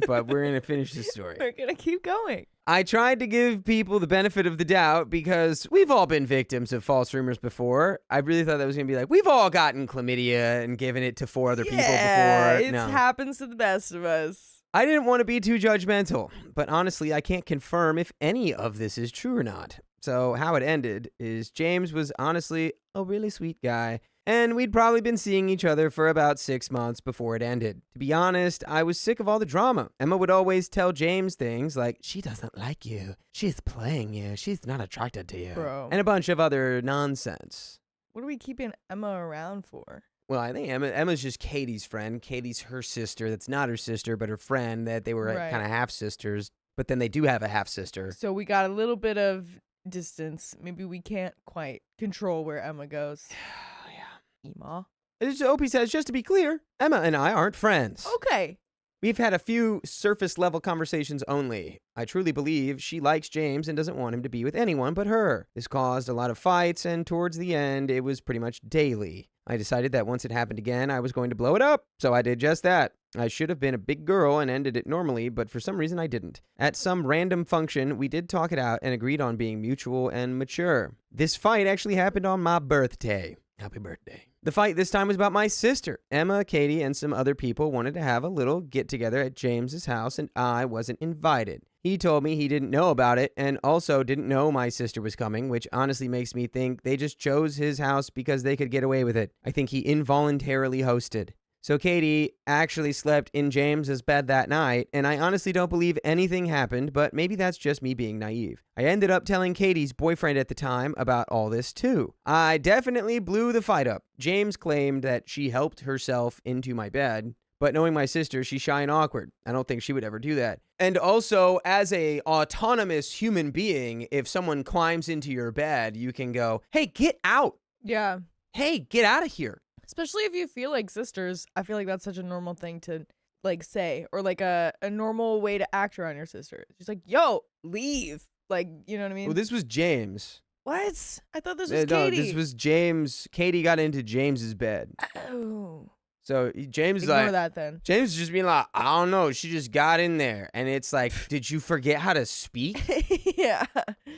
But we're gonna finish the story. We're gonna keep going. I tried to give people the benefit of the doubt because we've all been victims of false rumors before. I really thought that was gonna be like we've all gotten chlamydia and given it to 4 other people before. It No. happens to the best of us. I didn't want to be too judgmental, but honestly, I can't confirm if any of this is true or not. So how it ended is James was honestly a really sweet guy, and we'd probably been seeing each other for about 6 months before it ended. To be honest, I was sick of all the drama. Emma would always tell James things like, she doesn't like you, she's playing you, she's not attracted to you, Bro. and a bunch of other nonsense. What are we keeping Emma around for? Well, I think Emma's just Katie's friend. Katie's her sister. That's not her sister, but her friend. That they were Right. kind of half sisters. But then they do have a half sister. So we got a little bit of distance. Maybe we can't quite control where Emma goes. Yeah. Ema. Opie says, just to be clear, Emma and I aren't friends. Okay. We've had a few surface level conversations only. I truly believe she likes James and doesn't want him to be with anyone but her. This caused a lot of fights, and towards the end, it was pretty much daily. I decided that once it happened again, I was going to blow it up, so I did just that. I should have been a big girl and ended it normally, but for some reason I didn't. At some random function, we did talk it out and agreed on being mutual and mature. This fight actually happened on my birthday. Happy birthday. The fight this time was about my sister. Emma, Katie, and some other people wanted to have a little get-together at James's house, and I wasn't invited. He told me he didn't know about it and also didn't know my sister was coming, which honestly makes me think they just chose his house because they could get away with it. I think he involuntarily hosted. So Katie actually slept in James's bed that night, and I honestly don't believe anything happened, but maybe that's just me being naive. I ended up telling Katie's boyfriend at the time about all this too. I definitely blew the fight up. James claimed that she helped herself into my bed, But knowing my sister, she's shy and awkward. I don't think she would ever do that. And also, as a autonomous human being, if someone climbs into your bed, you can go, hey, get out. Yeah. Hey, get out of here. Especially if you feel like sisters, I feel like that's such a normal thing to like say, or like a normal way to act around your sister. She's like, yo, leave. Like, you know what I mean? Well, this was James. What? I thought this was No, Katie. this was James. Katie got into James's bed. Oh. So James is Ignore like, that then. James is just being like, I don't know. She just got in there. And it's like, did you forget how to speak? Yeah.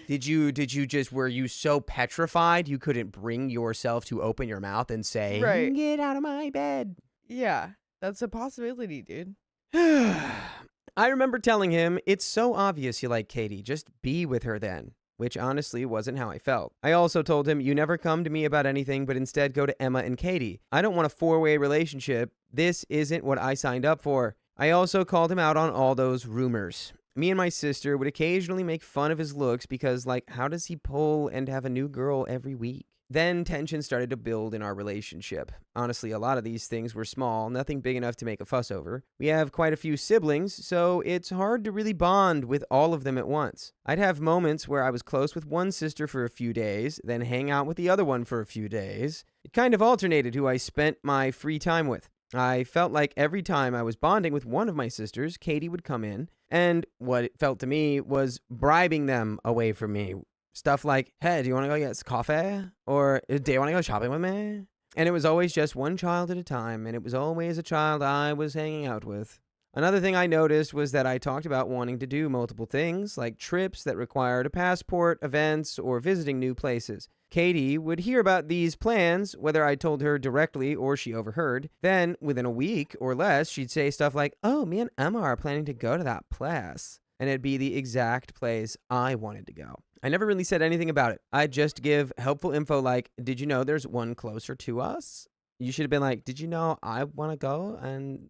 Did you just, were you so petrified you couldn't bring yourself to open your mouth and say, Right. get out of my bed? Yeah. That's a possibility, dude. I remember telling him, it's so obvious you like Katie. Just be with her then. Which honestly wasn't how I felt. I also told him, you never come to me about anything, but instead go to Emma and Katie. I don't want a four-way relationship. This isn't what I signed up for. I also called him out on all those rumors. Me and my sister would occasionally make fun of his looks because, like, how does he pull and have a new girl every week? Then tension started to build in our relationship. Honestly, a lot of these things were small, nothing big enough to make a fuss over. We have quite a few siblings, so it's hard to really bond with all of them at once. I'd have moments where I was close with one sister for a few days, then hang out with the other one for a few days. It kind of alternated who I spent my free time with. I felt like every time I was bonding with one of my sisters, Katie would come in, and what it felt to me was bribing them away from me. Stuff like, hey, do you want to go get some coffee? Or do you want to go shopping with me? And it was always just one child at a time, and it was always a child I was hanging out with. Another thing I noticed was that I talked about wanting to do multiple things, like trips that required a passport, events, or visiting new places. Katie would hear about these plans, whether I told her directly or she overheard. Then, within a week or less, she'd say stuff like, oh, me and Emma are planning to go to that place. And it'd be the exact place I wanted to go. I never really said anything about it. I'd just give helpful info like, did you know there's one closer to us? You should have been like, did you know I want to go? And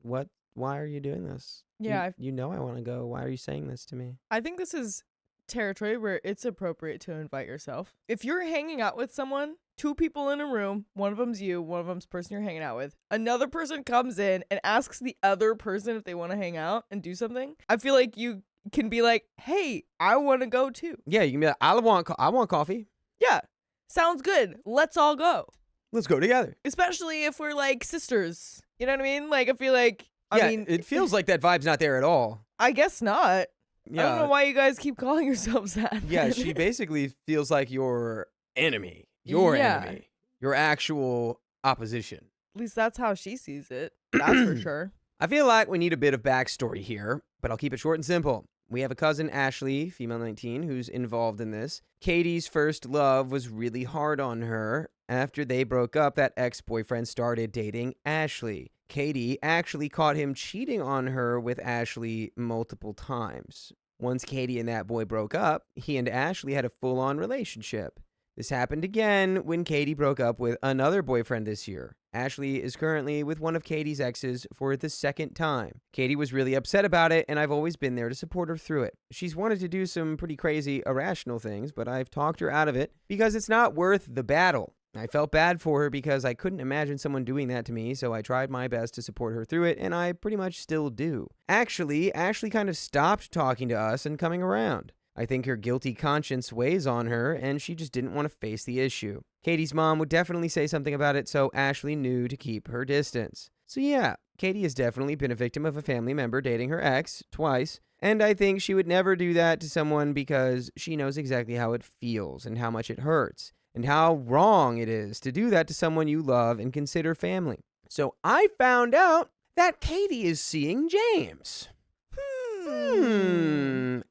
why are you doing this? Yeah. You know I want to go. Why are you saying this to me? I think this is territory where it's appropriate to invite yourself. If you're hanging out with someone, two people in a room, one of them's you, one of them's the person you're hanging out with, another person comes in and asks the other person if they want to hang out and do something, I feel like you can be like, hey, I want to go too. Yeah, you can be like, I want coffee. Yeah. Sounds good. Let's all go. Let's go together. Especially if we're like sisters. You know what I mean? Like, I feel like, I mean, it feels like that vibe's not there at all. I guess not. Yeah. I don't know why you guys keep calling yourselves that. Yeah, she basically feels like your enemy. Your enemy. Your actual opposition. At least that's how she sees it. That's for sure. I feel like we need a bit of backstory here, but I'll keep it short and simple. We have a cousin, Ashley, female 19, who's involved in this. Katie's first love was really hard on her. After they broke up, that ex-boyfriend started dating Ashley. Katie actually caught him cheating on her with Ashley multiple times. Once Katie and that boy broke up, he and Ashley had a full-on relationship. This happened again when Katie broke up with another boyfriend this year. Ashley is currently with one of Katie's exes for the second time. Katie was really upset about it, and I've always been there to support her through it. She's wanted to do some pretty crazy, irrational things, but I've talked her out of it because it's not worth the battle. I felt bad for her because I couldn't imagine someone doing that to me, so I tried my best to support her through it, and I pretty much still do. Actually, Ashley kind of stopped talking to us and coming around. I think her guilty conscience weighs on her, and she just didn't want to face the issue. Katie's mom would definitely say something about it, so Ashley knew to keep her distance. So yeah, Katie has definitely been a victim of a family member dating her ex twice, and I think she would never do that to someone because she knows exactly how it feels and how much it hurts, and how wrong it is to do that to someone you love and consider family. So I found out that Katie is seeing James.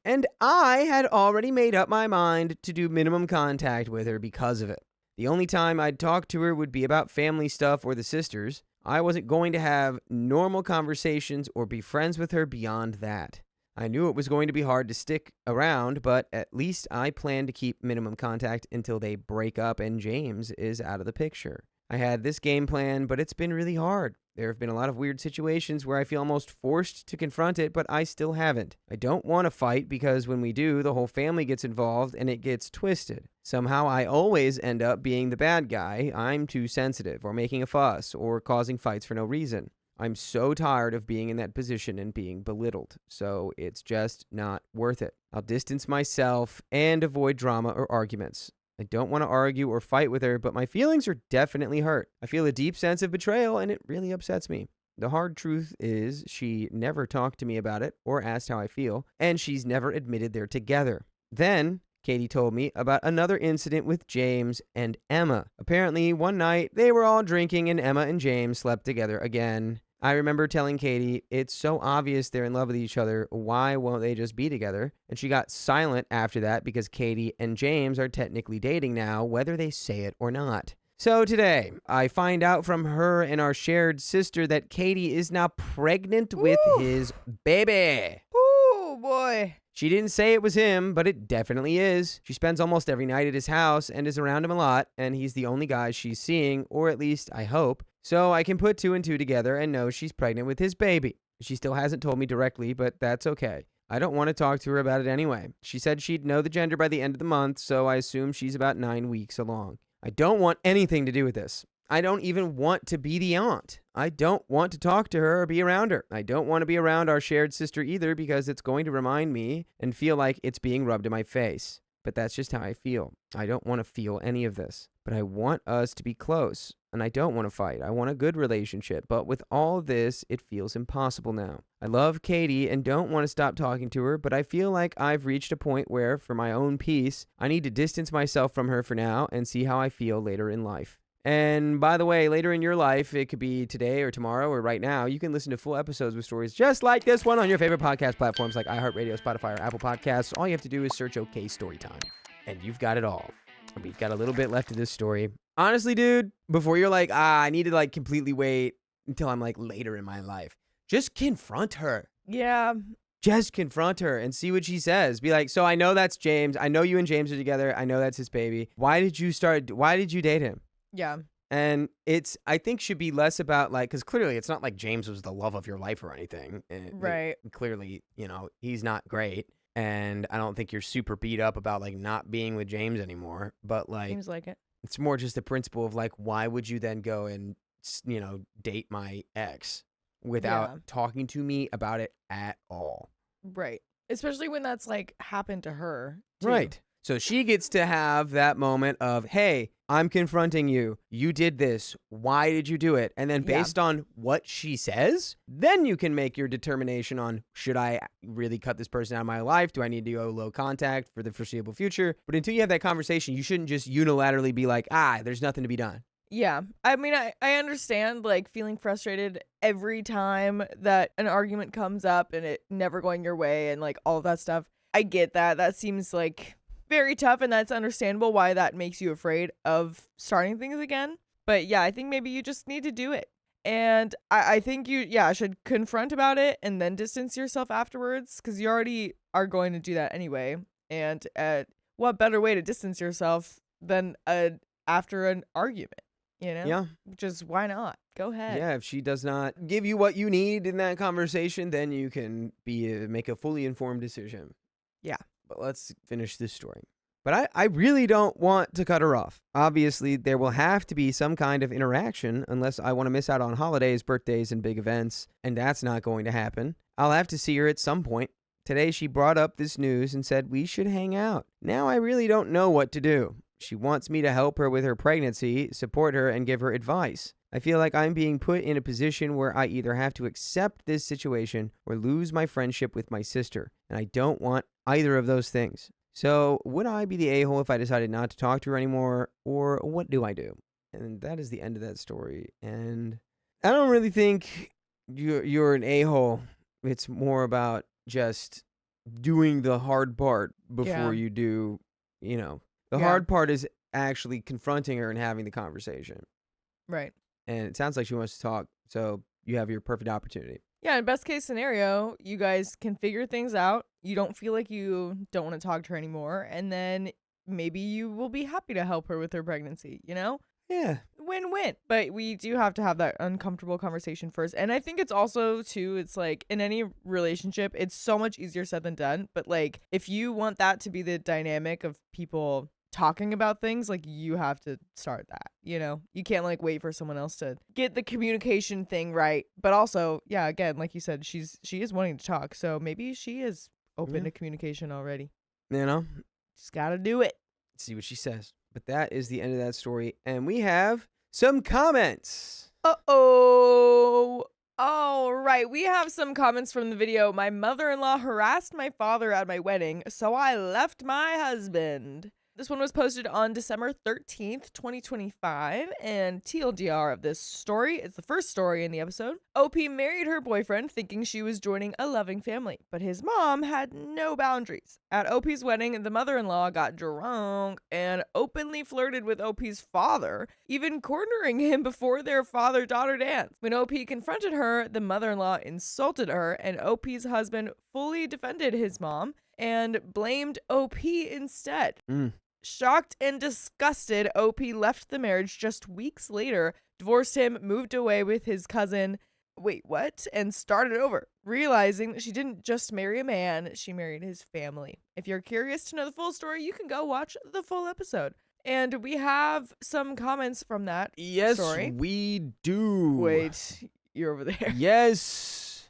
And I had already made up my mind to do minimum contact with her because of it. The only time I'd talk to her would be about family stuff or the sisters. I wasn't going to have normal conversations or be friends with her beyond that. I knew it was going to be hard to stick around, but at least I plan to keep minimum contact until they break up and James is out of the picture. I had this game plan, but it's been really hard. There have been a lot of weird situations where I feel almost forced to confront it, but I still haven't. I don't want to fight because when we do, the whole family gets involved and it gets twisted. Somehow I always end up being the bad guy. I'm too sensitive or making a fuss or causing fights for no reason. I'm so tired of being in that position and being belittled, so it's just not worth it. I'll distance myself and avoid drama or arguments. I don't want to argue or fight with her, but my feelings are definitely hurt. I feel a deep sense of betrayal, and it really upsets me. The hard truth is she never talked to me about it or asked how I feel, and she's never admitted they're together. Then Katie told me about another incident with James and Emma. Apparently, one night they were all drinking and Emma and James slept together again. I remember telling Katie, it's so obvious they're in love with each other. Why won't they just be together? And she got silent after that because Katie and James are technically dating now, whether they say it or not. So today, I find out from her and our shared sister that Katie is now pregnant with his baby. Oh, boy. She didn't say it was him, but it definitely is. She spends almost every night at his house and is around him a lot, and he's the only guy she's seeing, or at least I hope. So I can put 2 and 2 together and know she's pregnant with his baby. She still hasn't told me directly, but that's okay. I don't want to talk to her about it anyway. She said she'd know the gender by the end of the month, so I assume she's about 9 weeks along. I don't want anything to do with this. I don't even want to be the aunt. I don't want to talk to her or be around her. I don't want to be around our shared sister either because it's going to remind me and feel like it's being rubbed in my face. But that's just how I feel. I don't want to feel any of this. But I want us to be close. And I don't want to fight. I want a good relationship. But with all this, it feels impossible now. I love Katie and don't want to stop talking to her, but I feel like I've reached a point where, for my own peace, I need to distance myself from her for now and see how I feel later in life. And by the way, later in your life, it could be today or tomorrow or right now, you can listen to full episodes with stories just like this one on your favorite podcast platforms like iHeartRadio, Spotify, or Apple Podcasts. All you have to do is search OK Storytime, and you've got it all. And we've got a little bit left of this story. Honestly, dude, before you're like, I need to completely wait until I'm later in my life, just confront her. Yeah. Just confront her and see what she says. Be like, so I know that's James. I know you and James are together. I know that's his baby. Why did you date him? Yeah. And I think should be less about because clearly it's not like James was the love of your life or anything. And Right. Clearly, he's not great. And I don't think you're super beat up about not being with James anymore. But Seems like it. it's more just the principle of why would you then go and, date my ex without talking to me about it at all? Right. Especially when that's happened to her. Too. Right. So she gets to have that moment of, hey, I'm confronting you. You did this. Why did you do it? And then based on what she says, then you can make your determination on, should I really cut this person out of my life? Do I need to go low contact for the foreseeable future? But until you have that conversation, you shouldn't just unilaterally be like, there's nothing to be done. Yeah. I mean, I understand feeling frustrated every time that an argument comes up and it never going your way and all of that stuff. I get that. That seems very tough, and that's understandable why that makes you afraid of starting things again. But yeah, I think maybe you just need to do it. And I think you should confront about it and then distance yourself afterwards, because you already are going to do that anyway. And what better way to distance yourself than after an argument, Yeah. Just why not? Go ahead. Yeah, if she does not give you what you need in that conversation, then you can make a fully informed decision. Yeah. But let's finish this story. But I really don't want to cut her off. Obviously, there will have to be some kind of interaction unless I want to miss out on holidays, birthdays, and big events, and that's not going to happen. I'll have to see her at some point. Today, she brought up this news and said we should hang out. Now I really don't know what to do. She wants me to help her with her pregnancy, support her, and give her advice. I feel like I'm being put in a position where I either have to accept this situation or lose my friendship with my sister, and I don't want either of those things. So would I be the a-hole if I decided not to talk to her anymore, or what do I do? And that is the end of that story. And I don't really think you're an a-hole. It's more about just doing the hard part before you do, The hard part is actually confronting her and having the conversation. Right. And it sounds like she wants to talk, so you have your perfect opportunity. Yeah, in best case scenario, you guys can figure things out. You don't feel like you don't want to talk to her anymore, and then maybe you will be happy to help her with her pregnancy, Yeah. Win-win. But we do have to have that uncomfortable conversation first. And I think it's also, too, it's in any relationship, it's so much easier said than done. But if you want that to be the dynamic of people talking about things, like you have to start that, you know? You can't like wait for someone else to get the communication thing right. But also, yeah, again, like you said, she is wanting to talk. So maybe she is open to communication already. You know? Just got to do it. See what she says. But that is the end of that story. And we have some comments. Uh-oh. All right, we have some comments from the video. My mother-in-law harassed my father at my wedding, so I left my husband. This one was posted on December 13th, 2025, and TLDR of this story, it's the first story in the episode. OP married her boyfriend thinking she was joining a loving family, but his mom had no boundaries. At OP's wedding, the mother-in-law got drunk and openly flirted with OP's father, even cornering him before their father-daughter dance. When OP confronted her, the mother-in-law insulted her, and OP's husband fully defended his mom and blamed OP instead. Shocked and disgusted, OP left the marriage just weeks later, divorced him, moved away with his cousin, and started over, realizing that she didn't just marry a man, she married his family. If you're curious to know the full story, you can go watch the full episode. And we have some comments from that story. Yes, we do. Wait, you're over there. Yes,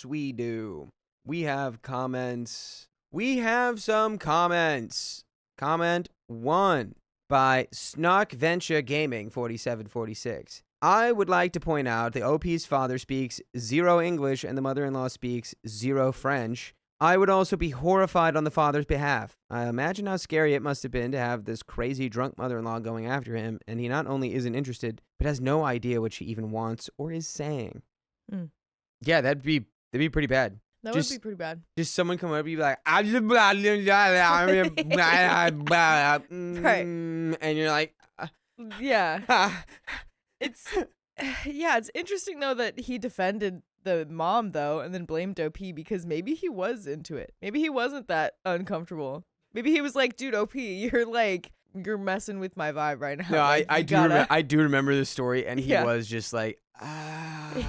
we do. We have comments. We have some comments. Comment 1 by Snarkventure Gaming 4746. I would like to point out the OP's father speaks 0 English and the mother-in-law speaks 0 French. I would also be horrified on the father's behalf. I imagine how scary it must have been to have this crazy drunk mother-in-law going after him, and he not only isn't interested, but has no idea what she even wants or is saying. Yeah, that'd be pretty bad. That would be pretty bad. Just someone come over and be like, right. And you're like, yeah. It's interesting though that he defended the mom though and then blamed OP because maybe he was into it. Maybe he wasn't that uncomfortable. Maybe he was like, dude, OP, you're messing with my vibe right now. No, like, I do remember this story, and he was just like,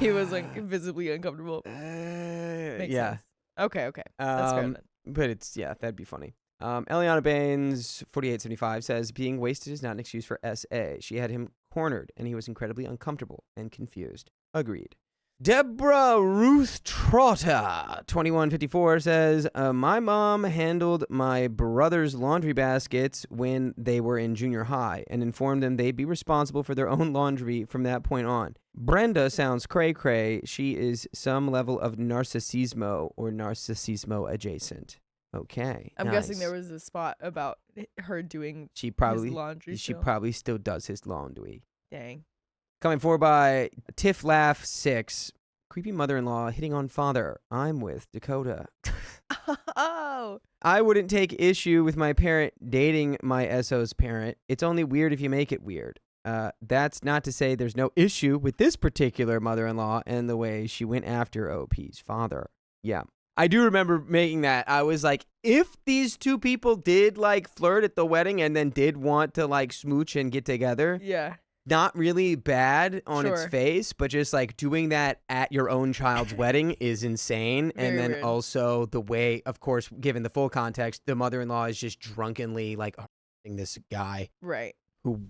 he was like visibly uncomfortable. Makes sense. Okay. That's fair then. But that'd be funny. Eliana Baines 4875 says being wasted is not an excuse for SA. She had him cornered, and he was incredibly uncomfortable and confused. Agreed. Deborah Ruth Trotter 2154 says my mom handled my brother's laundry baskets when they were in junior high and informed them they'd be responsible for their own laundry from that point on. Brenda sounds cray-cray. She is some level of narcissismo or narcissismo adjacent. Okay. I'm guessing there was a spot about her doing his laundry. She probably still does his laundry. Dang. Coming forward by Tifflaugh6. Creepy mother-in-law hitting on father. I'm with Dakota. Oh. I wouldn't take issue with my parent dating my SO's parent. It's only weird if you make it weird. That's not to say there's no issue with this particular mother-in-law and the way she went after OP's father. Yeah. I do remember making that. I was like, if these two people did like flirt at the wedding and then did want to like smooch and get together. Yeah. Not really bad on its face, but just like doing that at your own child's wedding is insane. And then weird. Also the way, of course, given the full context, the mother-in-law is just drunkenly like harassing this guy. Right. Who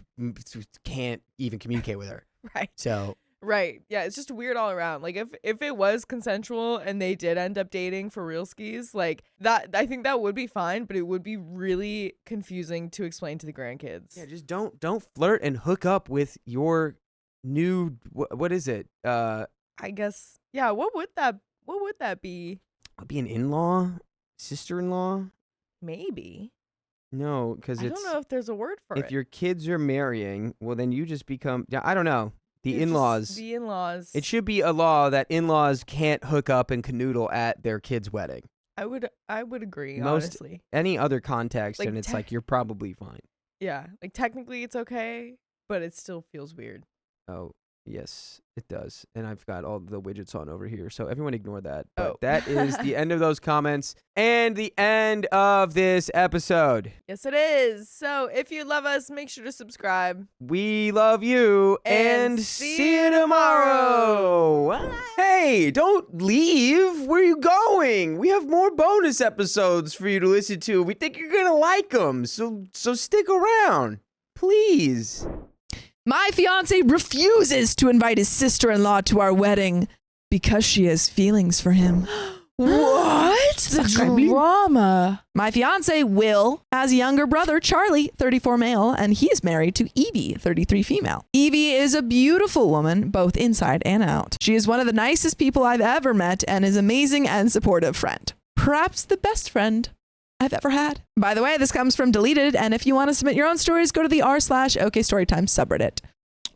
can't even communicate with her. Right. So. Right. Yeah, it's just weird all around. Like if it was consensual and they did end up dating for real skis, like that, I think that would be fine, but it would be really confusing to explain to the grandkids. Yeah, just don't flirt and hook up with your new what is it? I guess. Yeah, what would that be? Would be an in-law, sister-in-law? Maybe. No, because I don't know if there's a word for it. If your kids are marrying, well then you just become I don't know. The in-laws. The in-laws. It should be a law that in-laws can't hook up and canoodle at their kid's wedding. I would agree, honestly. Any other context, like and it's like you're probably fine. Yeah, like technically it's okay, but it still feels weird. Oh, Yes, it does. And I've got all the widgets on over here. So everyone ignore that. But Oh. that is the end of those comments and the end of this episode. Yes, it is. So if you love us, make sure to subscribe. We love you And and see see you you tomorrow. Hey, don't leave. Where are you going? We have more bonus episodes for you to listen to. We think you're going to like them. So stick around. Please. My fiance refuses to invite his sister-in-law to our wedding because she has feelings for him. What? The drama. My fiance, Will, has a younger brother, Charlie, 34 male, and he's married to Evie, 33 female. Evie is a beautiful woman, both inside and out. She is one of the nicest people I've ever met and is an amazing and supportive friend. Perhaps the best friend I've ever had. By the way, this comes from Deleted, and if you want to submit your own stories, go to the r/okstorytime subreddit.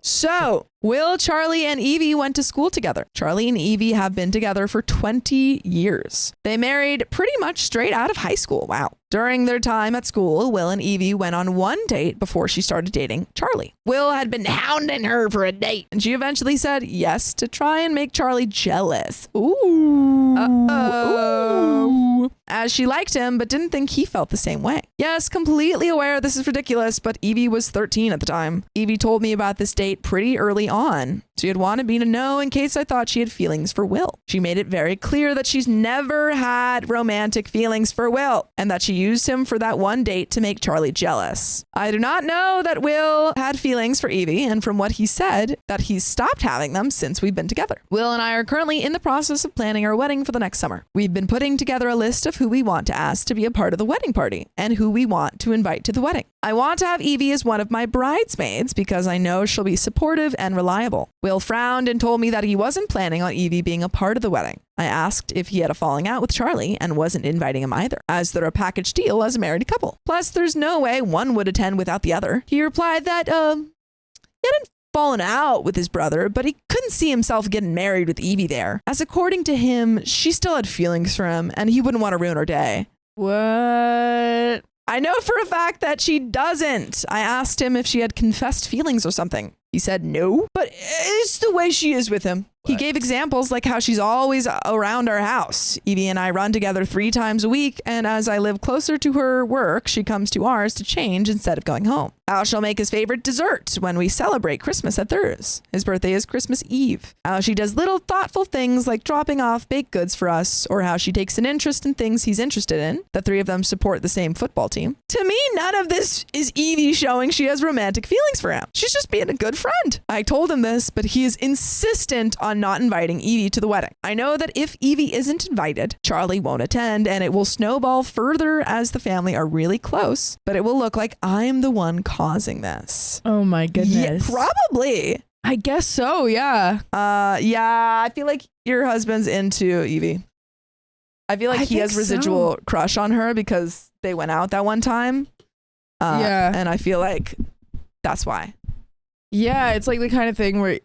So, Will, Charlie, and Evie went to school together. Charlie and Evie have been together for 20 years. They married pretty much straight out of high school. Wow. During their time at school, Will and Evie went on one date before she started dating Charlie. Will had been hounding her for a date, and she eventually said yes to try and make Charlie jealous. Ooh. Uh-oh. As she liked him, but didn't think he felt the same way. Yes, completely aware this is ridiculous, but Evie was 13 at the time. Evie told me about this date pretty early on. She had wanted me to know in case I thought she had feelings for Will. She made it very clear that she's never had romantic feelings for Will, and that she used him for that one date to make Charlie jealous. I do not know that Will had feelings for Evie, and from what he said, that he's stopped having them since we've been together. Will and I are currently in the process of planning our wedding for the next summer. We've been putting together a list of who we want to ask to be a part of the wedding party, and who we want to invite to the wedding. I want to have Evie as one of my bridesmaids because I know she'll be supportive and reliable. Will frowned and told me that he wasn't planning on Evie being a part of the wedding. I asked if he had a falling out with Charlie and wasn't inviting him either, as they're a package deal as a married couple. Plus, there's no way one would attend without the other. He replied that, he hadn't fallen out with his brother, but he couldn't see himself getting married with Evie there, as according to him, she still had feelings for him and he wouldn't want to ruin her day. What? I know for a fact that she doesn't. I asked him if she had confessed feelings or something. He said no, but it's the way she is with him. He gave examples like how she's always around our house. Evie and I run together 3 times a week, and as I live closer to her work, she comes to ours to change instead of going home. How she'll make his favorite dessert when we celebrate Christmas at theirs. His birthday is Christmas Eve. How she does little thoughtful things like dropping off baked goods for us, or how she takes an interest in things he's interested in. The 3 of them support the same football team. To me, none of this is Evie showing she has romantic feelings for him. She's just being a good friend. I told him this, but he is insistent on not inviting Evie to the wedding. I know that if Evie isn't invited, Charlie won't attend, and it will snowball further as the family are really close, but it will look like I'm the one causing this. Oh my Yeah, probably. I guess so, yeah. Yeah, I feel like your husband's into Evie. I feel like he has residual crush on her because they went out that one time. Yeah. And I feel like that's why. Yeah, it's like the kind of thing where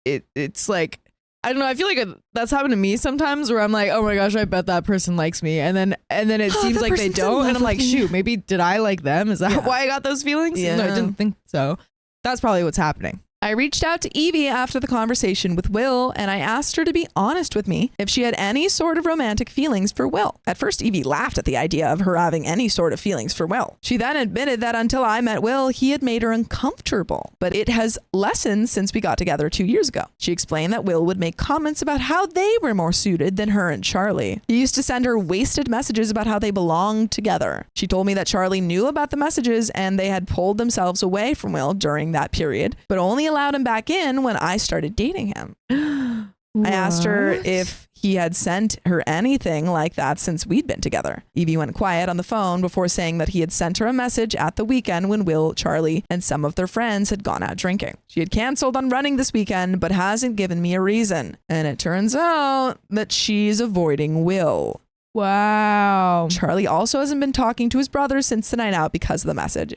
it's like, I don't know, I feel like that's happened to me sometimes where I'm like, oh my gosh, I bet that person likes me. And then it seems like they don't. And I'm like, shoot, maybe did I like them? Is that why I got those feelings? Yeah. No, I didn't think so. That's probably what's happening. I reached out to Evie after the conversation with Will, and I asked her to be honest with me if she had any sort of romantic feelings for Will. At first, Evie laughed at the idea of her having any sort of feelings for Will. She then admitted that until I met Will, he had made her uncomfortable, but it has lessened since we got together 2 years ago. She explained that Will would make comments about how they were more suited than her and Charlie. He used to send her wasted messages about how they belonged together. She told me that Charlie knew about the messages and they had pulled themselves away from Will during that period, but only allowed him back in when I started dating him. I asked her if he had sent her anything like that since we'd been together. Evie went quiet on the phone before saying that he had sent her a message at the weekend when Will, Charlie, and some of their friends had gone out drinking. She had canceled on running this weekend, but hasn't given me a reason. And it turns out that she's avoiding Will. Wow. Charlie also hasn't been talking to his brother since the night out because of the message.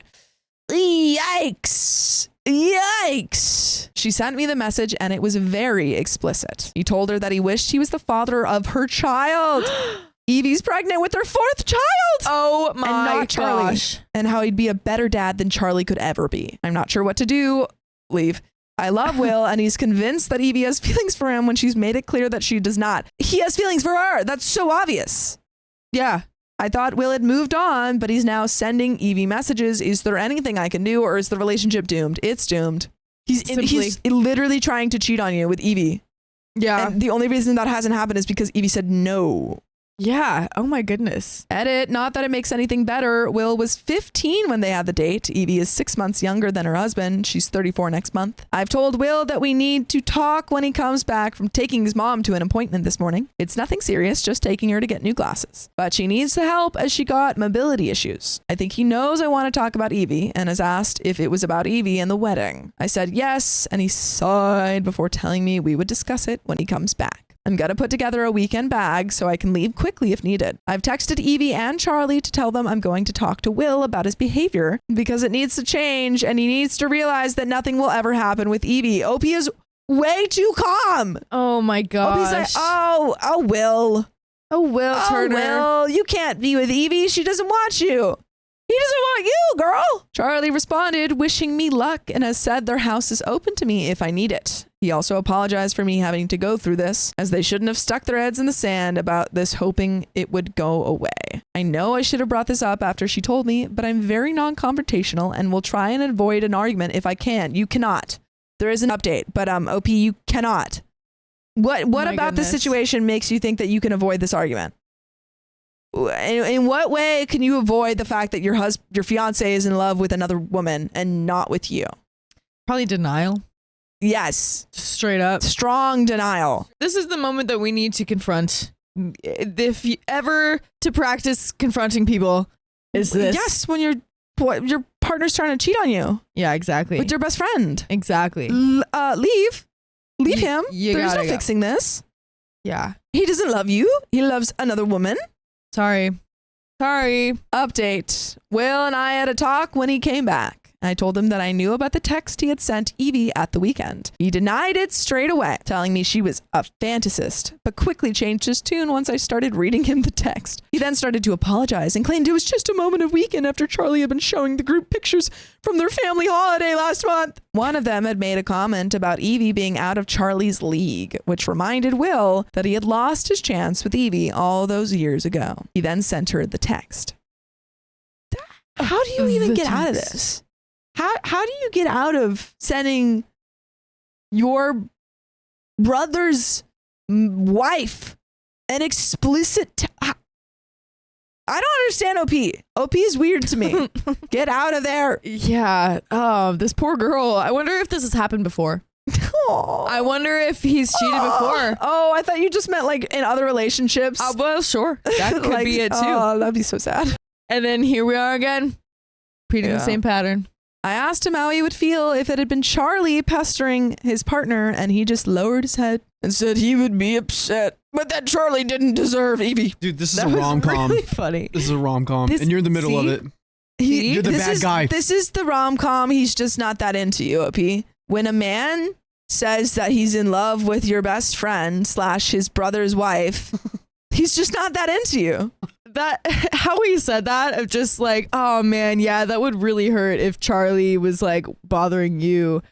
Yikes. Yikes. She sent me the message and it was very explicit. He told her that he wished he was the father of her child. Evie's pregnant with her 4th child. Oh my and not Charlie. gosh. And how he'd be a better dad than Charlie could ever be. I'm not sure what to do. Leave. I love Will, and he's convinced that Evie has feelings for him when she's made it clear that she does not. He has feelings for her. That's so obvious. Yeah. I thought Will had moved on, but he's now sending Evie messages. Is there anything I can do, or is the relationship doomed? It's doomed. He's literally trying to cheat on you with Evie. Yeah. And the only reason that hasn't happened is because Evie said no. Yeah. Oh my goodness. Edit. Not that it makes anything better. Will was 15 when they had the date. Evie is 6 months younger than her husband. She's 34 next month. I've told Will that we need to talk when he comes back from taking his mom to an appointment this morning. It's nothing serious, just taking her to get new glasses. But she needs the help as she got mobility issues. I think he knows I want to talk about Evie and has asked if it was about Evie and the wedding. I said yes, and he sighed before telling me we would discuss it when he comes back. I'm going to put together a weekend bag so I can leave quickly if needed. I've texted Evie and Charlie to tell them I'm going to talk to Will about his behavior because it needs to change and he needs to realize that nothing will ever happen with Evie. OP is way too calm. Oh my gosh. OP's like, oh, Will. Oh, Will Turner. Will, you can't be with Evie. She doesn't want you. He doesn't want you, girl. Charlie responded, wishing me luck, and has said their house is open to me if I need it. He also apologized for me having to go through this, as they shouldn't have stuck their heads in the sand about this, hoping it would go away. I know I should have brought this up after she told me, but I'm very non-confrontational and will try and avoid an argument if I can. You cannot. There is an update, but OP, you cannot. What about this situation makes you think that you can avoid this argument? In what way can you avoid the fact that your fiance is in love with another woman and not with you? Probably denial. Yes. Straight up. Strong denial. This is the moment that we need to confront. If you ever to practice confronting people, is this. Yes, when your partner's trying to cheat on you. Yeah, exactly. With your best friend. Exactly. Leave him. There's no fixing this. Yeah. He doesn't love you. He loves another woman. Sorry. Update. Will and I had a talk when he came back. I told him that I knew about the text he had sent Evie at the weekend. He denied it straight away, telling me she was a fantasist, but quickly changed his tune once I started reading him the text. He then started to apologize and claimed it was just a moment of weekend after Charlie had been showing the group pictures from their family holiday last month. One of them had made a comment about Evie being out of Charlie's league, which reminded Will that he had lost his chance with Evie all those years ago. He then sent her the text. How do you even get out of this? How do you get out of sending your brother's wife an explicit I don't understand OP. OP is weird to me. Get out of there. Yeah. This poor girl. I wonder if this has happened before. Aww. I wonder if he's cheated before. Oh, I thought you just meant like in other relationships. Well, sure. That could like, be it too. Oh, that'd be so sad. And then here we are again. Repeating the same pattern. I asked him how he would feel if it had been Charlie pestering his partner, and he just lowered his head and said he would be upset, but that Charlie didn't deserve Evie. Dude, this is That a was rom-com. really funny. This is a rom-com, and you're in the middle of it. You're the bad guy. This is the rom-com. He's just not that into you, OP. When a man says that he's in love with your best friend / his brother's wife, he's just not that into you. That how he said that of just like, oh man, yeah, that would really hurt if Charlie was like bothering you,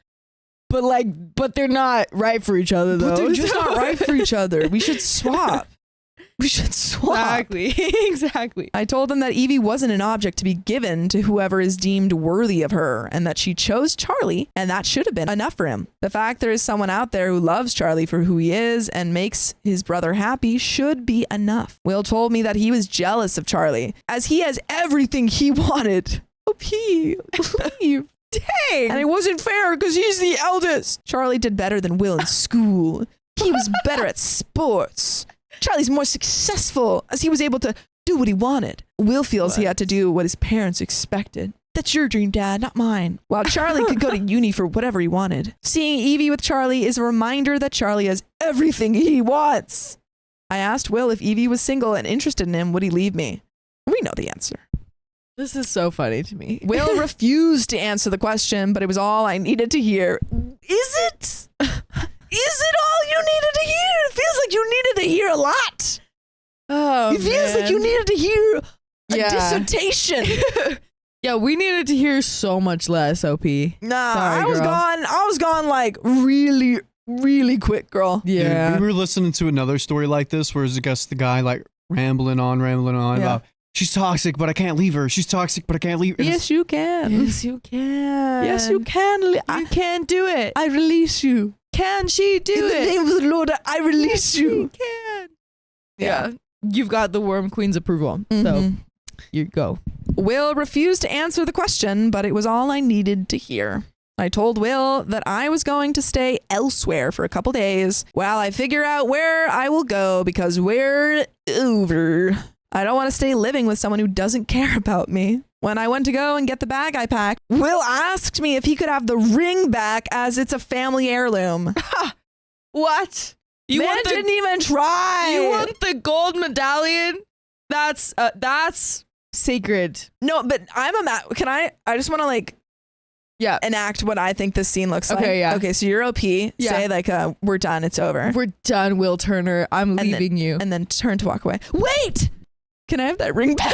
but they're not right for each other though. But they're just not right for each other. We should swap. Exactly. I told him that Evie wasn't an object to be given to whoever is deemed worthy of her, and that she chose Charlie, and that should have been enough for him. The fact there is someone out there who loves Charlie for who he is and makes his brother happy should be enough. Will told me that he was jealous of Charlie, as he has everything he wanted. OP, leave. Dang. And it wasn't fair because he's the eldest. Charlie did better than Will in school. He was better at sports. Charlie's more successful as he was able to do what he wanted. Will feels he had to do what his parents expected. That's your dream, Dad, not mine. While Charlie could go to uni for whatever he wanted. Seeing Evie with Charlie is a reminder that Charlie has everything he wants. I asked Will if Evie was single and interested in him, would he leave me? We know the answer. This is so funny to me. Will refused to answer the question, but it was all I needed to hear. Is it? Is it all you needed to hear? It feels like you needed to hear a lot. Oh, it feels like you needed to hear a Yeah. dissertation. Yeah, we needed to hear so much less, OP. Nah, Sorry, I was girl. gone. I was gone like really, really quick, girl. Yeah. Dude, we were listening to another story like this where I guess the guy like rambling on about she's toxic, but I can't leave her. She's toxic, but I can't leave her. Yes, you can. Yes, you can. Yes, you can. You can do it. I release you. Can she do In the it? name of the Lord, I release you. Can. Yeah. You've got the Worm Queen's approval. So Mhm. you go. Will refused to answer the question, but it was all I needed to hear. I told Will that I was going to stay elsewhere for a couple days while I figure out where I will go because we're over. I don't want to stay living with someone who doesn't care about me. When I went to go and get the bag I packed, Will asked me if he could have the ring back as it's a family heirloom. What? You Man want the, didn't even try. you want the gold medallion? That's sacred. No, but can I just want to like Yeah. enact what I think this scene looks like. Okay, yeah. Okay, so you're OP. Yeah. Say like, we're done. It's over. We're done, Will Turner. I'm And leaving you. And then turn to walk away. Wait! Can I have that ring back?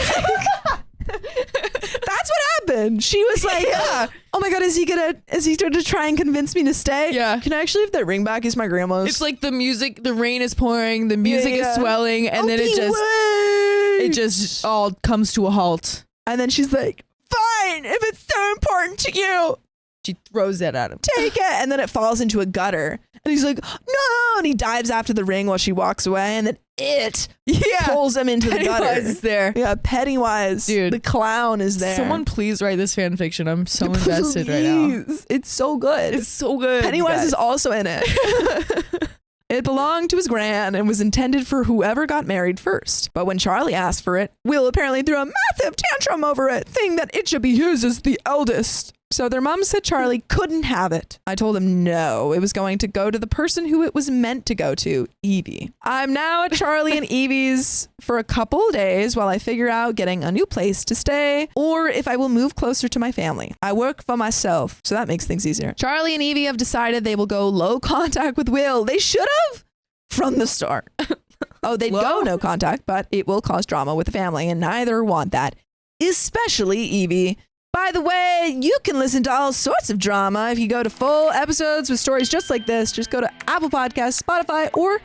That's what happened. She was like, oh my God, is he gonna try and convince me to stay? Yeah. Can I actually have that ring back? It's my grandma's. It's like the music, the rain is pouring, the music yeah. is swelling, and then it just all comes to a halt. And then she's like, fine, if it's so important to you, She throws it at him. take it. And then it falls into a gutter. And he's like, no. And he dives after the ring while she walks away. And then it pulls him into the gutter. Pennywise is there. Yeah, Pennywise. Dude. The clown is there. Someone please write this fan fiction. I'm so invested right now. Please. It's so good. It's so good. Pennywise you is also in it. It belonged to his gran and was intended for whoever got married first. But when Charlie asked for it, Will apparently threw a massive tantrum over it, saying that it should be his as the eldest. So their mom said Charlie couldn't have it. I told him no, it was going to go to the person who it was meant to go to, Evie. I'm now at Charlie and Evie's for a couple days while I figure out getting a new place to stay or if I will move closer to my family. I work for myself, so that makes things easier. Charlie and Evie have decided they will go low contact with Will. They should have from the start. Oh, they'd go no contact, but it will cause drama with the family and neither want that, especially Evie. By the way, you can listen to all sorts of drama if you go to full episodes with stories just like this. Just go to Apple Podcasts, Spotify, or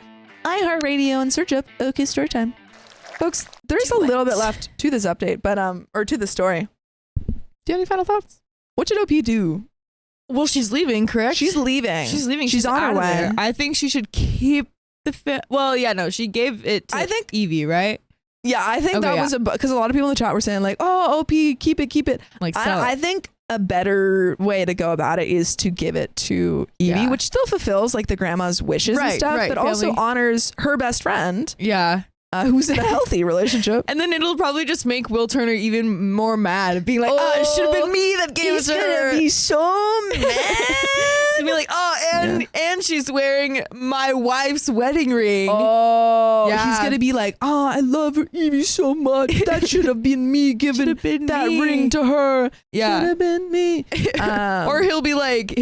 iHeartRadio and search up OK Storytime. Folks, there's a little bit left to this update, but or to the story. Do you have any final thoughts? What should OP do? Well, she's leaving, correct? She's leaving. She's leaving. She's on her out of way. there. I think she should keep the well, yeah, no, she gave it to I think- Evie, right? Yeah, I think Okay, that yeah. was because a lot of people in the chat were saying like, "Oh, OP, keep it." Like, I think a better way to go about it is to give it to Evie, Yeah. which still fulfills like the grandma's wishes and Right, stuff, right, but also family. honors her best friend yeah. who's in a healthy relationship. And then it'll probably just make Will Turner even more mad, being like, "Oh, it should have been me that gave it He's to her." gonna be so mad. He'll be like, "Oh, and she's wearing my wife's wedding ring." Oh, Yeah. he's gonna be like, "Oh, I love her, Evie, so much. That should have been me giving that me." ring to her. Yeah. Should have been me." Or he'll be like,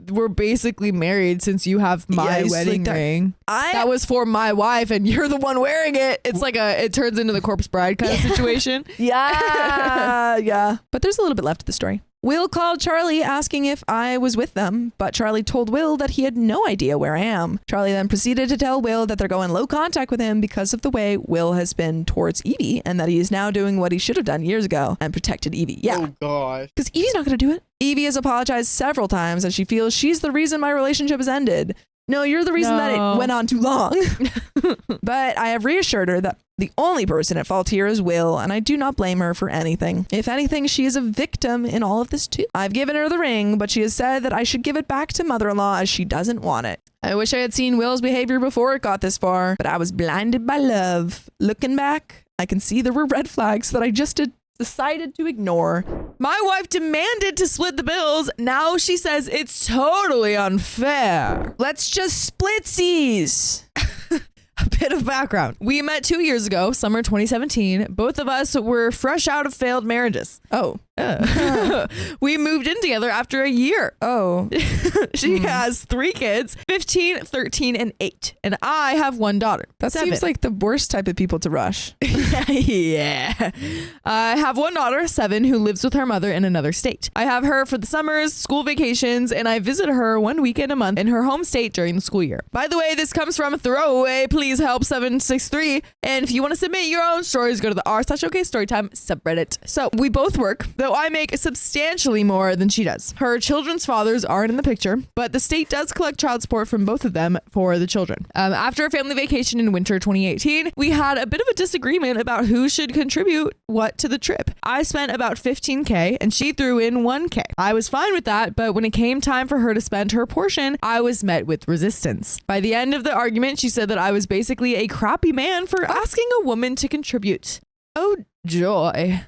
"We're basically married since you have my he's wedding like that. ring. That was for my wife, and you're the one wearing it." It's like it turns into the corpse bride kind of situation. Yeah. But there's a little bit left of the story. Will called Charlie asking if I was with them, but Charlie told Will that he had no idea where I am. Charlie then proceeded to tell Will that they're going low contact with him because of the way Will has been towards Evie and that he is now doing what he should have done years ago and protected Evie. Yeah. Oh gosh. Because Evie's not going to do it. Evie has apologized several times and she feels she's the reason my relationship has ended. No, you're the reason that No. it went on too long. But I have reassured her that the only person at fault here is Will, and I do not blame her for anything. If anything, she is a victim in all of this too. I've given her the ring, but she has said that I should give it back to mother-in-law as she doesn't want it. I wish I had seen Will's behavior before it got this far, but I was blinded by love. Looking back, I can see there were red flags that I just decided to ignore. My wife demanded to split the bills. Now she says it's totally unfair. Let's just splitsies. A bit of background. We met 2 years ago, summer 2017. Both of us were fresh out of failed marriages. Oh. We moved in together after a year. Oh. She has 3 kids, 15, 13, and 8. And I have 1 daughter. That 7. seems like the worst type of people to rush. Yeah. I have 1 daughter, 7, who lives with her mother in another state. I have her for the summers, school vacations, and I visit her 1 weekend a month in her home state during the school year. By the way, this comes from Throwaway Please Help 763. And if you want to submit your own stories, go to the r/okstorytime subreddit. So we both work, though I make substantially more than she does. Her children's fathers aren't in the picture, but the state does collect child support from both of them for the children. After a family vacation in winter 2018, we had a bit of a disagreement about who should contribute what to the trip. I spent about $15K and she threw in $1K. I was fine with that, but when it came time for her to spend her portion, I was met with resistance. By the end of the argument, she said that I was basically a crappy man for asking a woman to contribute. Oh, joy.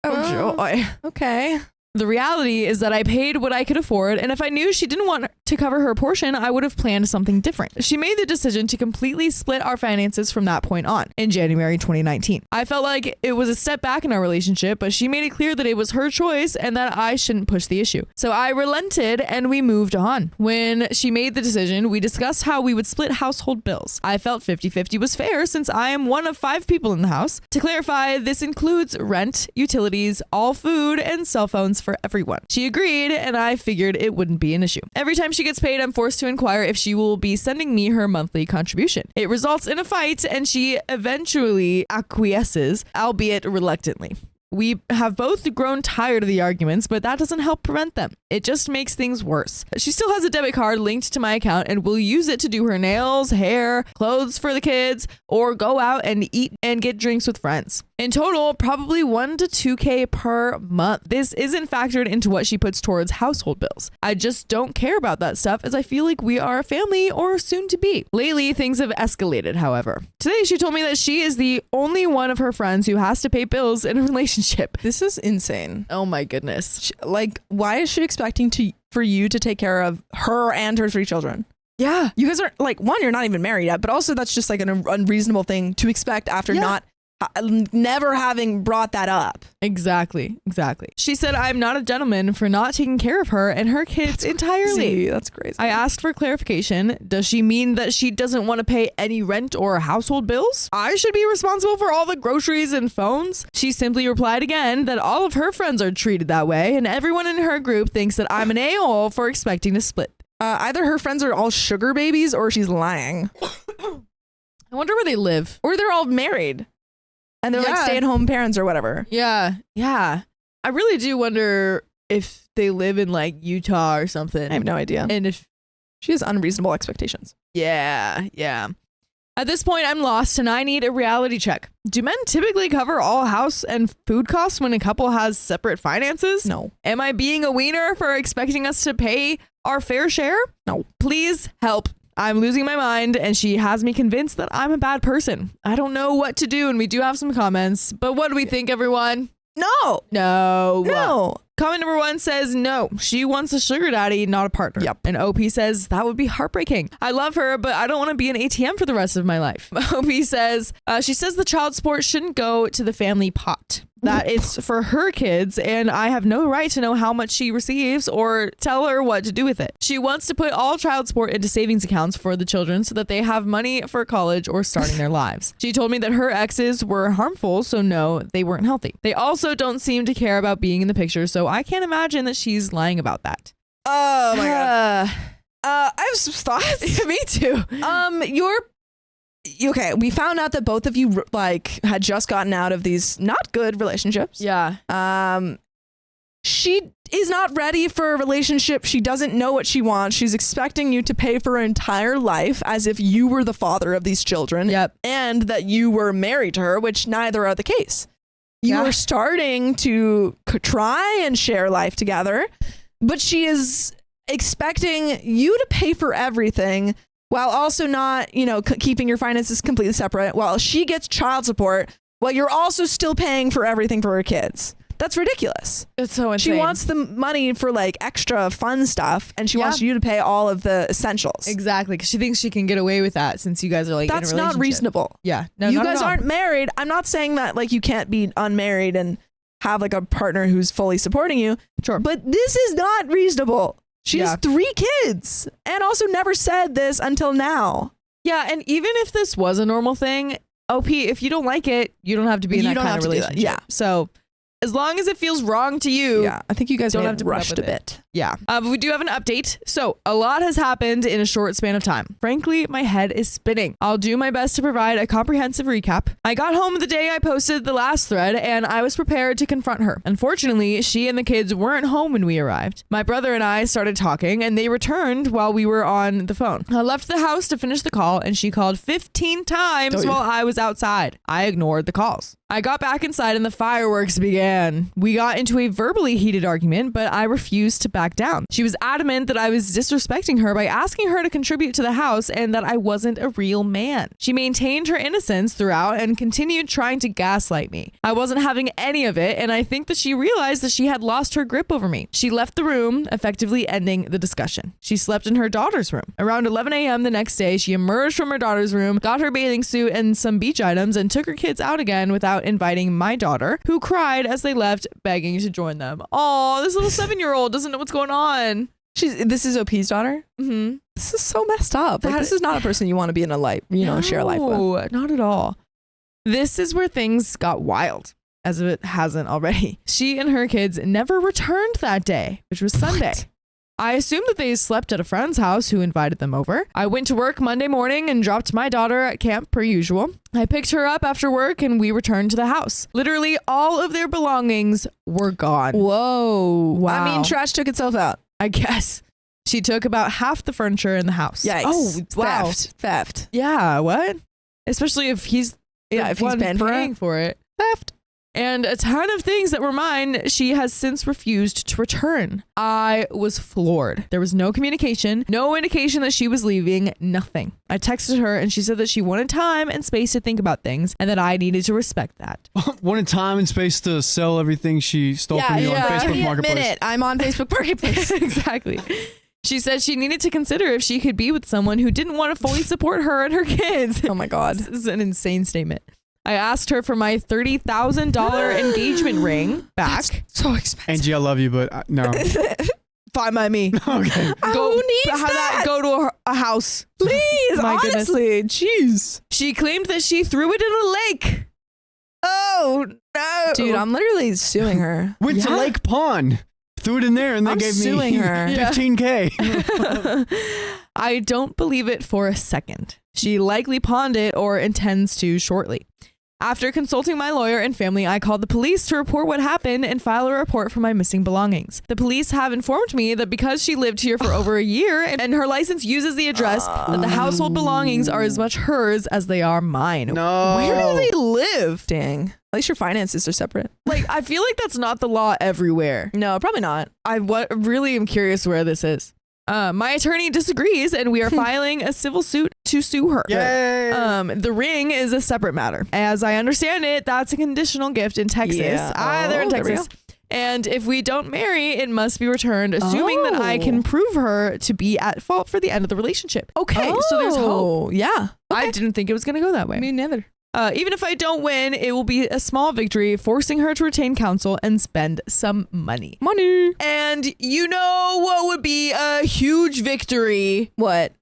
Oh, joy. Okay. The reality is that I paid what I could afford, and if I knew she didn't want to cover her portion, I would have planned something different. She made the decision to completely split our finances from that point on, in January 2019. I felt like it was a step back in our relationship, but she made it clear that it was her choice and that I shouldn't push the issue. So I relented and we moved on. When she made the decision, we discussed how we would split household bills. I felt 50-50 was fair since I am one of 5 people in the house. To clarify, this includes rent, utilities, all food, and cell phones for everyone. She agreed, and I figured it wouldn't be an issue. Every time she gets paid, I'm forced to inquire if she will be sending me her monthly contribution. It results in a fight, and she eventually acquiesces, albeit reluctantly. We have both grown tired of the arguments, but that doesn't help prevent them. It just makes things worse. She still has a debit card linked to my account and will use it to do her nails, hair, clothes for the kids, or go out and eat and get drinks with friends. In total, probably $1 to $2K per month. This isn't factored into what she puts towards household bills. I just don't care about that stuff as I feel like we are a family or soon to be. Lately, things have escalated, however. Today, she told me that she is the only one of her friends who has to pay bills in a relationship. This is insane. Oh my goodness. Like, why is she expecting for you to take care of her and her 3 children? Yeah. You guys aren't, like, one, you're not even married yet, but also that's just like an unreasonable thing to expect after never having brought that up. Exactly. She said I'm not a gentleman for not taking care of her and her kids entirely. That's crazy. I asked for clarification. Does she mean that she doesn't want to pay any rent or household bills? I should be responsible for all the groceries and phones? She simply replied again that all of her friends are treated that way and everyone in her group thinks that I'm an a-hole for expecting to split. Either her friends are all sugar babies or she's lying. I wonder where they live. Or they're all married. And they're like stay-at-home parents or whatever. Yeah. I really do wonder if they live in like Utah or something. I have no idea. And if she has unreasonable expectations. Yeah. At this point, I'm lost and I need a reality check. Do men typically cover all house and food costs when a couple has separate finances? No. Am I being a wiener for expecting us to pay our fair share? No. Please help. I'm losing my mind and she has me convinced that I'm a bad person. I don't know what to do and we do have some comments, but what do we think, everyone? No. Comment number 1 says no. She wants a sugar daddy, not a partner. Yep. And OP says that would be heartbreaking. I love her, but I don't want to be an ATM for the rest of my life. OP says, she says the child support shouldn't go to the family pot. That it's for her kids and I have no right to know how much she receives or tell her what to do with it. She wants to put all child support into savings accounts for the children so that they have money for college or starting their lives. She told me that her exes were harmful, so no, they weren't healthy. They also don't seem to care about being in the picture, so I can't imagine that she's lying about that. Oh my God. I have some thoughts. Me too. Okay, we found out that both of you like had just gotten out of these not good relationships. Yeah. She is not ready for a relationship. She doesn't know what she wants. She's expecting you to pay for her entire life as if you were the father of these children. Yep. And that you were married to her, which neither are the case. You are starting to try and share life together, but she is expecting you to pay for everything while also not, keeping your finances completely separate, while she gets child support, while you're also still paying for everything for her kids. That's ridiculous. It's so insane. She wants the money for like extra fun stuff, and she wants you to pay all of the essentials. Exactly, because she thinks she can get away with that since you guys are like that's in a relationship. not reasonable. Yeah, no, you not guys at all. aren't married. I'm not saying that like you can't be unmarried and have like a partner who's fully supporting you. Sure. But this is not reasonable. She has Yeah. 3 kids and also never said this until now. Yeah, and even if this was a normal thing, OP, if you don't like it, you don't have to be in You that don't kind have of to do that. relationship. Yeah. So as long as it feels wrong to you, Yeah, I think you guys don't may have to put up rushed with a it. bit. yeah. But we do have an update. So a lot has happened in a short span of time. Frankly, my head is spinning. I'll do my best to provide a comprehensive recap. I got home the day I posted the last thread, and I was prepared to confront her. Unfortunately, she and the kids weren't home when we arrived. My brother and I started talking, and they returned while we were on the phone. I left the house to finish the call, and she called 15 times Oh, yeah. while I was outside. I ignored the calls. I got back inside and the fireworks began. We got into a verbally heated argument, but I refused to back down. She was adamant that I was disrespecting her by asking her to contribute to the house and that I wasn't a real man. She maintained her innocence throughout and continued trying to gaslight me. I wasn't having any of it, and I think that she realized that she had lost her grip over me. She left the room, effectively ending the discussion. She slept in her daughter's room. Around 11 a.m. the next day, she emerged from her daughter's room, got her bathing suit and some beach items, and took her kids out again without inviting my daughter, who cried as they left, begging to join them. Oh, this little 7-year-old doesn't know what's going on. This is OP's daughter. Mm-hmm. This is so messed up. Like, this is not a person you want to be in a life, share a life with. No, not at all. This is where things got wild, as if it hasn't already. She and her kids never returned that day, which was Sunday. What? I assumed that they slept at a friend's house who invited them over. I went to work Monday morning and dropped my daughter at camp per usual. I picked her up after work and we returned to the house. Literally all of their belongings were gone. Whoa. Wow. I mean, trash took itself out. I guess. She took about half the furniture in the house. Yikes. Oh, wow. Theft. Yeah, what? Especially if he's Yeah, if he's one paying for paying it. for it. Theft. And a ton of things that were mine, she has since refused to return. I was floored. There was no communication, no indication that she was leaving, nothing. I texted her and she said that she wanted time and space to think about things and that I needed to respect that. Wanted time and space to sell everything she stole from you on yeah. Give Facebook me a Marketplace. minute. I'm on Facebook Marketplace. Exactly. She said she needed to consider if she could be with someone who didn't want to fully support her and her kids. Oh my God. This is an insane statement. I asked her for my $30,000 engagement ring back. That's so expensive. Angie, I love you, but no. Fine by me. Okay. Go, Who needs have that? Go to a house. Please, My goodness. honestly. Jeez. She claimed that she threw it in a lake. Oh, no. Dude, I'm literally suing her. Went to Yeah. Lake Pond. Threw it in there and they I'm gave me suing her. Yeah. 15K. I don't believe it for a second. She likely pawned it or intends to shortly. After consulting my lawyer and family, I called the police to report what happened and file a report for my missing belongings. The police have informed me that because she lived here for over a year and her license uses the address, that the household belongings are as much hers as they are mine. No. Where do they live? Dang. At least your finances are separate. Like, I feel like that's not the law everywhere. No, probably not. I really am curious where this is. My attorney disagrees, and we are filing a civil suit to sue her. Yay. The ring is a separate matter. As I understand it, that's a conditional gift in Texas. Yeah. They're in Oh, there we Texas. And if we don't marry, it must be returned, assuming that I can Oh. prove her to be at fault for the end of the relationship. Okay, so there's hope. Oh, yeah. I didn't think it was going to go that way. Me neither. Even if I don't win, it will be a small victory, forcing her to retain counsel and spend some money. Money. And you know what would be a huge victory What?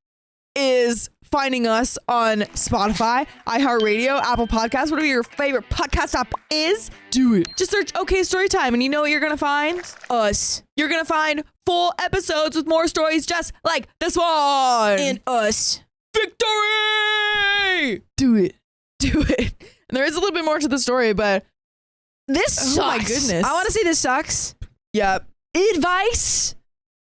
is finding us on Spotify, iHeartRadio, Apple Podcasts, whatever your favorite podcast app is. Do it. Just search OK Storytime, and you know what you're going to find? Us. You're going to find full episodes with more stories just like this one. And us. victory! Do it. Do it. And there is a little bit more to the story, but This sucks. Oh my goodness. I want to say this sucks. yep. Advice.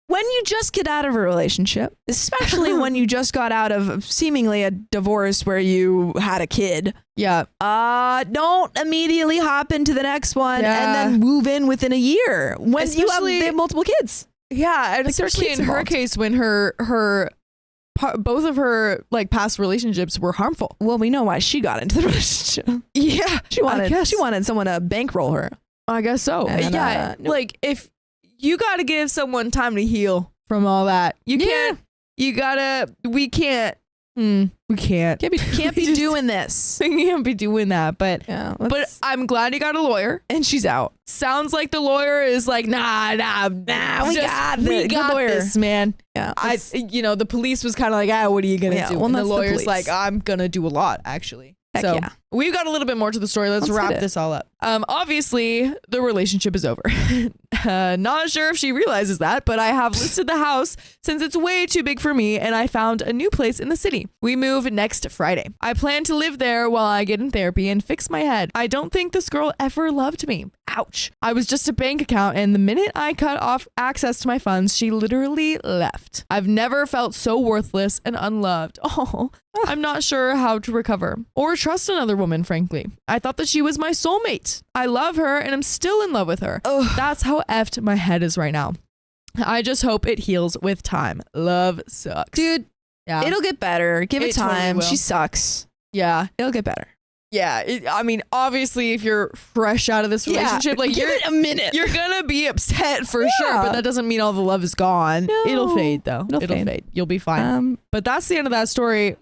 When you just get out of a relationship, especially when you just got out of seemingly a divorce where you had a kid, Yeah. don't immediately hop into the next one Yeah. and then move in within a year when Especially- they have multiple kids. Yeah, and Like, there's especially kids in her involved. case when both of her like past relationships were harmful. Well, we know why she got into the relationship. Yeah, She wanted guess. someone to bankroll her. I guess so. And, yeah, nope. like if you got to give someone time to heal from all that, you Yeah. can't. We can't We can't. Can't be doing this. We can't be doing that. But Yeah, but I'm glad you got a lawyer. and she's out. Sounds like the lawyer is like, nah, we got we got lawyer. this, man. Yeah, the police was kind of like, what are you gonna Yeah, do? well, And the that's the lawyer's police. like, I'm gonna do a lot, actually. Heck so yeah. we've got a little bit more to the story. Let's Let's hit wrap it. this all up. Obviously, the relationship is over. Not sure if she realizes that, but I have listed the house since it's way too big for me, and I found a new place in the city. We move next Friday. I plan to live there while I get in therapy and fix my head. I don't think this girl ever loved me. Ouch. I was just a bank account, and the minute I cut off access to my funds, she literally left. I've never felt so worthless and unloved. Oh, I'm not sure how to recover or trust another woman, frankly. I thought that she was my soulmate. I love her and I'm still in love with her. That's how effed my head is right now. I just hope it heals with time. Love sucks. Dude, Yeah. it'll get better. Give it It totally time. will. She sucks. Yeah. It'll get better. Yeah. I mean, obviously, if you're fresh out of this relationship, like give it a minute. you're gonna be upset for Yeah. sure, but that doesn't mean all the love is gone. No. It'll fade though. It'll It'll fade. fade. You'll be fine. But that's the end of that story.